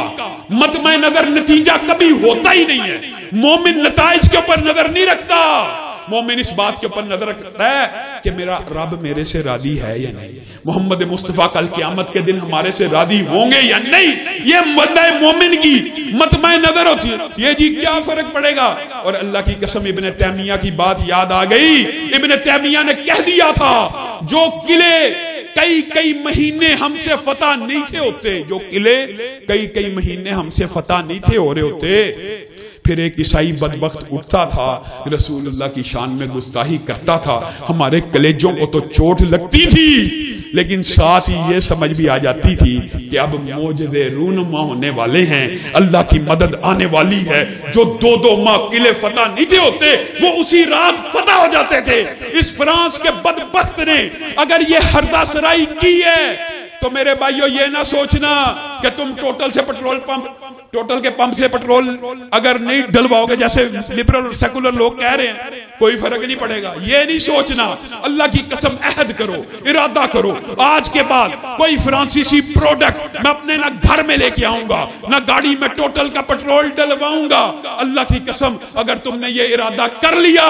مطمع نظر نتیجہ کبھی ہوتا ہی نہیں ہے۔ مومن نتائج کے اوپر نظر نہیں رکھتا، مومن اس بات کے اوپر نظر رکھتا ہے کہ میرا رب میرے سے راضی ہے یا نہیں، محمد مصطفیٰ کل قیامت کے دن ہمارے سے راضی ہوں گے یا نہیں، یہ بندہ مومن کی مطمع نظر ہوتی ہے۔ یہ جی کیا فرق پڑے گا؟ اور اللہ کی قسم ابن تیمیہ کی بات یاد آ گئی۔ ابن تیمیہ نے کہہ دیا تھا جو قلعے کئی مہینے ہم سے فتح نہیں تھے ہوتے، جو قلعے کئی مہینے ہم سے فتح نہیں تھے ہو رہے ہوتے، پھر ایک عیسائی بدبخت اٹھتا تھا، رسول اللہ کی شان میں گستاخی کرتا تھا، ہمارے کلیجوں کو تو چوٹ لگتی تھی، لیکن ساتھ ہی یہ سمجھ بھی آ جاتی تھی کہ اب معجزے رونما ہونے والے ہیں، اللہ کی مدد آنے والی ہے۔ جو 2 ماہ قلعے فتح نہیں تھے ہوتے وہ اسی رات فتح ہو جاتے تھے۔ اس فرانس کے بدبخت نے اگر یہ ہردہ سرائی کی ہے تو میرے بھائیو یہ نہ سوچنا کہ تم ٹوٹل کے پمپ سے پٹرول اگر نہیں ڈلواؤ گے جیسے لبرل اور سیکولر لوگ کہہ رہے ہیں کوئی فرق نہیں پڑے گا، یہ نہیں سوچنا۔ اللہ کی قسم عہد کرو، ارادہ کرو، آج کے بعد کوئی فرانسیسی پروڈکٹ میں اپنے نہ گھر میں لے کے آؤں گا، نہ گاڑی میں ٹوٹل کا پٹرول ڈلواؤں گا۔ اللہ کی قسم اگر تم نے یہ ارادہ کر لیا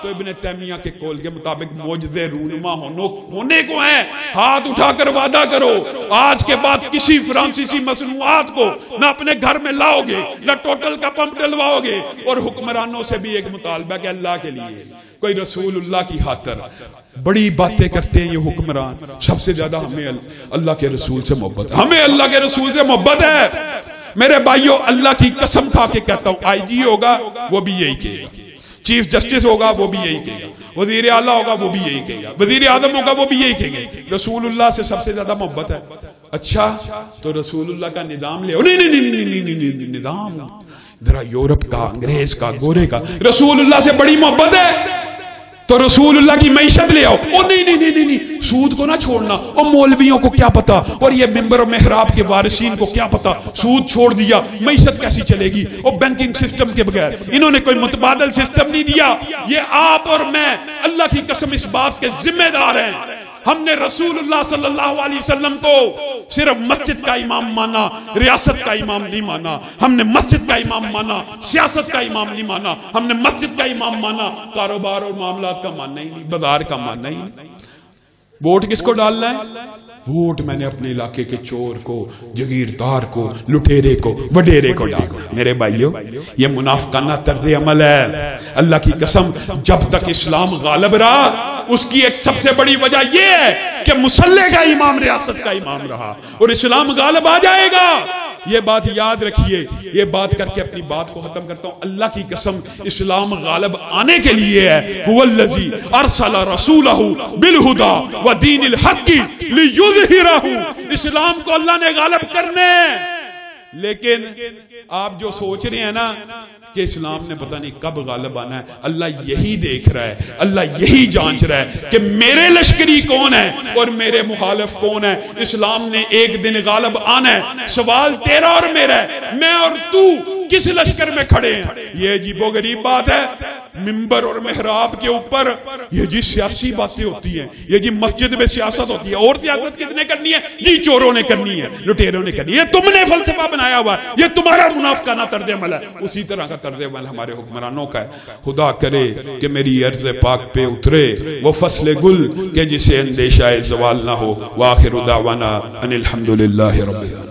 تو ابن تیمیہ کے قول کے مطابق معجزے رونما ہونے کو ہیں۔ ہاتھ اٹھا کر وعدہ کرو، آج کے بعد کسی فرانسیسی مصنوعات کو نہ اپنے گھر میں لاؤ گے، نہ ٹوٹل کا پمپ ڈلواؤ گے۔ اور حکمرانوں سے بھی ایک مطالبہ کہ اللہ کے لیے کوئی رسول اللہ کی خاطر بڑی باتیں کرتے ہیں یہ حکمران، سب سے زیادہ ہمیں اللہ کے رسول سے محبت ہے، ہمیں اللہ کے رسول سے محبت ہے۔ میرے بھائیوں، اللہ کی قسم کھا کے کہتا ہوں، آئی جی ہوگا وہ بھی یہی کہے گا، چیف جسٹس ہوگا وہ بھی یہی کہے گا، وزیر اعلیٰ ہوگا وہ بھی یہی کہے گا، وزیر اعظم ہوگا وہ بھی یہی کہے گا، رسول اللہ سے سب سے زیادہ محبت ہے۔ اچھا تو رسول اللہ کا نظام لے، نہیں نظام ذرا یورپ کا، انگریز کا، گورے کا، رسول اللہ سے بڑی محبت ہے تو رسول اللہ کی معیشت لے آؤ. او نہیں, سود کو نہ چھوڑنا. اور مولویوں کو کیا پتا, اور یہ ممبر و محراب کے وارثین کو کیا پتا, سود چھوڑ دیا معیشت کیسی چلے گی. اور بینکنگ سسٹم کے بغیر انہوں نے کوئی متبادل سسٹم نہیں دیا. یہ آپ اور میں اللہ کی قسم اس بات کے ذمہ دار ہیں. ہم نے رسول اللہ صلی اللہ علیہ وسلم کو صرف مسجد کا امام مانا, ریاست کا امام نہیں مانا. ہم نے مسجد کا امام مانا, سیاست کا امام نہیں مانا. ہم نے مسجد کا امام مانا, کاروبار اور معاملات کا ماننا ہی نہیں, بازار کا ماننا ہی نہیں. ووٹ کس کو ڈالنا ہے؟ ووٹ میں نے اپنے علاقے کے چور کو, جگیردار کو, لٹیرے کو, وڈیرے کو ڈالنا. میرے بھائیو, یہ منافقانہ طرز عمل ہے. اللہ کی قسم جب تک اسلام غالب رہا, اس کی ایک سب سے بڑی وجہ یہ ہے کہ مسلح کا امام ریاست کا امام رہا, اور اسلام غالب آ جائے گا. یہ بات یاد رکھیے. یہ بات کر کے اپنی بات کو ختم کرتا ہوں. اللہ کی قسم اسلام غالب آنے کے لیے ہے. هو الذی ارسل رسولہ بالہدی ودین الحق لیظہرہ. اسلام کو اللہ نے غالب کرنے. لیکن آپ جو سوچ رہے ہیں نا کہ اسلام نے پتہ نہیں کب غالب آنا ہے, اللہ یہی دیکھ رہا ہے, اللہ یہی جانچ رہا ہے کہ میرے لشکری کون ہے اور میرے مخالف کون ہے. اسلام نے ایک دن غالب آنا ہے. سوال تیرا اور میرا ہے, میں اور تو کس لشکر میں کھڑے ہیں. یہ عجیب و غریب بات ہے. ممبر اور محراب کے اوپر یہ جی سیاسی باتیں ہوتی ہیں, یہ جی مسجد میں سیاست ہوتی ہے. اور سیاست کس نے کرنی ہے؟ جی چوروں نے کرنی ہے, لٹیروں نے کرنی ہے. یہ تم نے فلسفہ بنایا ہوا ہے, یہ تمہارا منافقانہ طرز عمل ہے. اسی طرح کا طرز عمل ہمارے حکمرانوں کا ہے. خدا کرے کہ میری عرض پاک پہ اترے وہ فصل گل کہ جسے اندیشہ زوال نہ ہو. وآخر دعوانا ان الحمدللہ رب العالمین.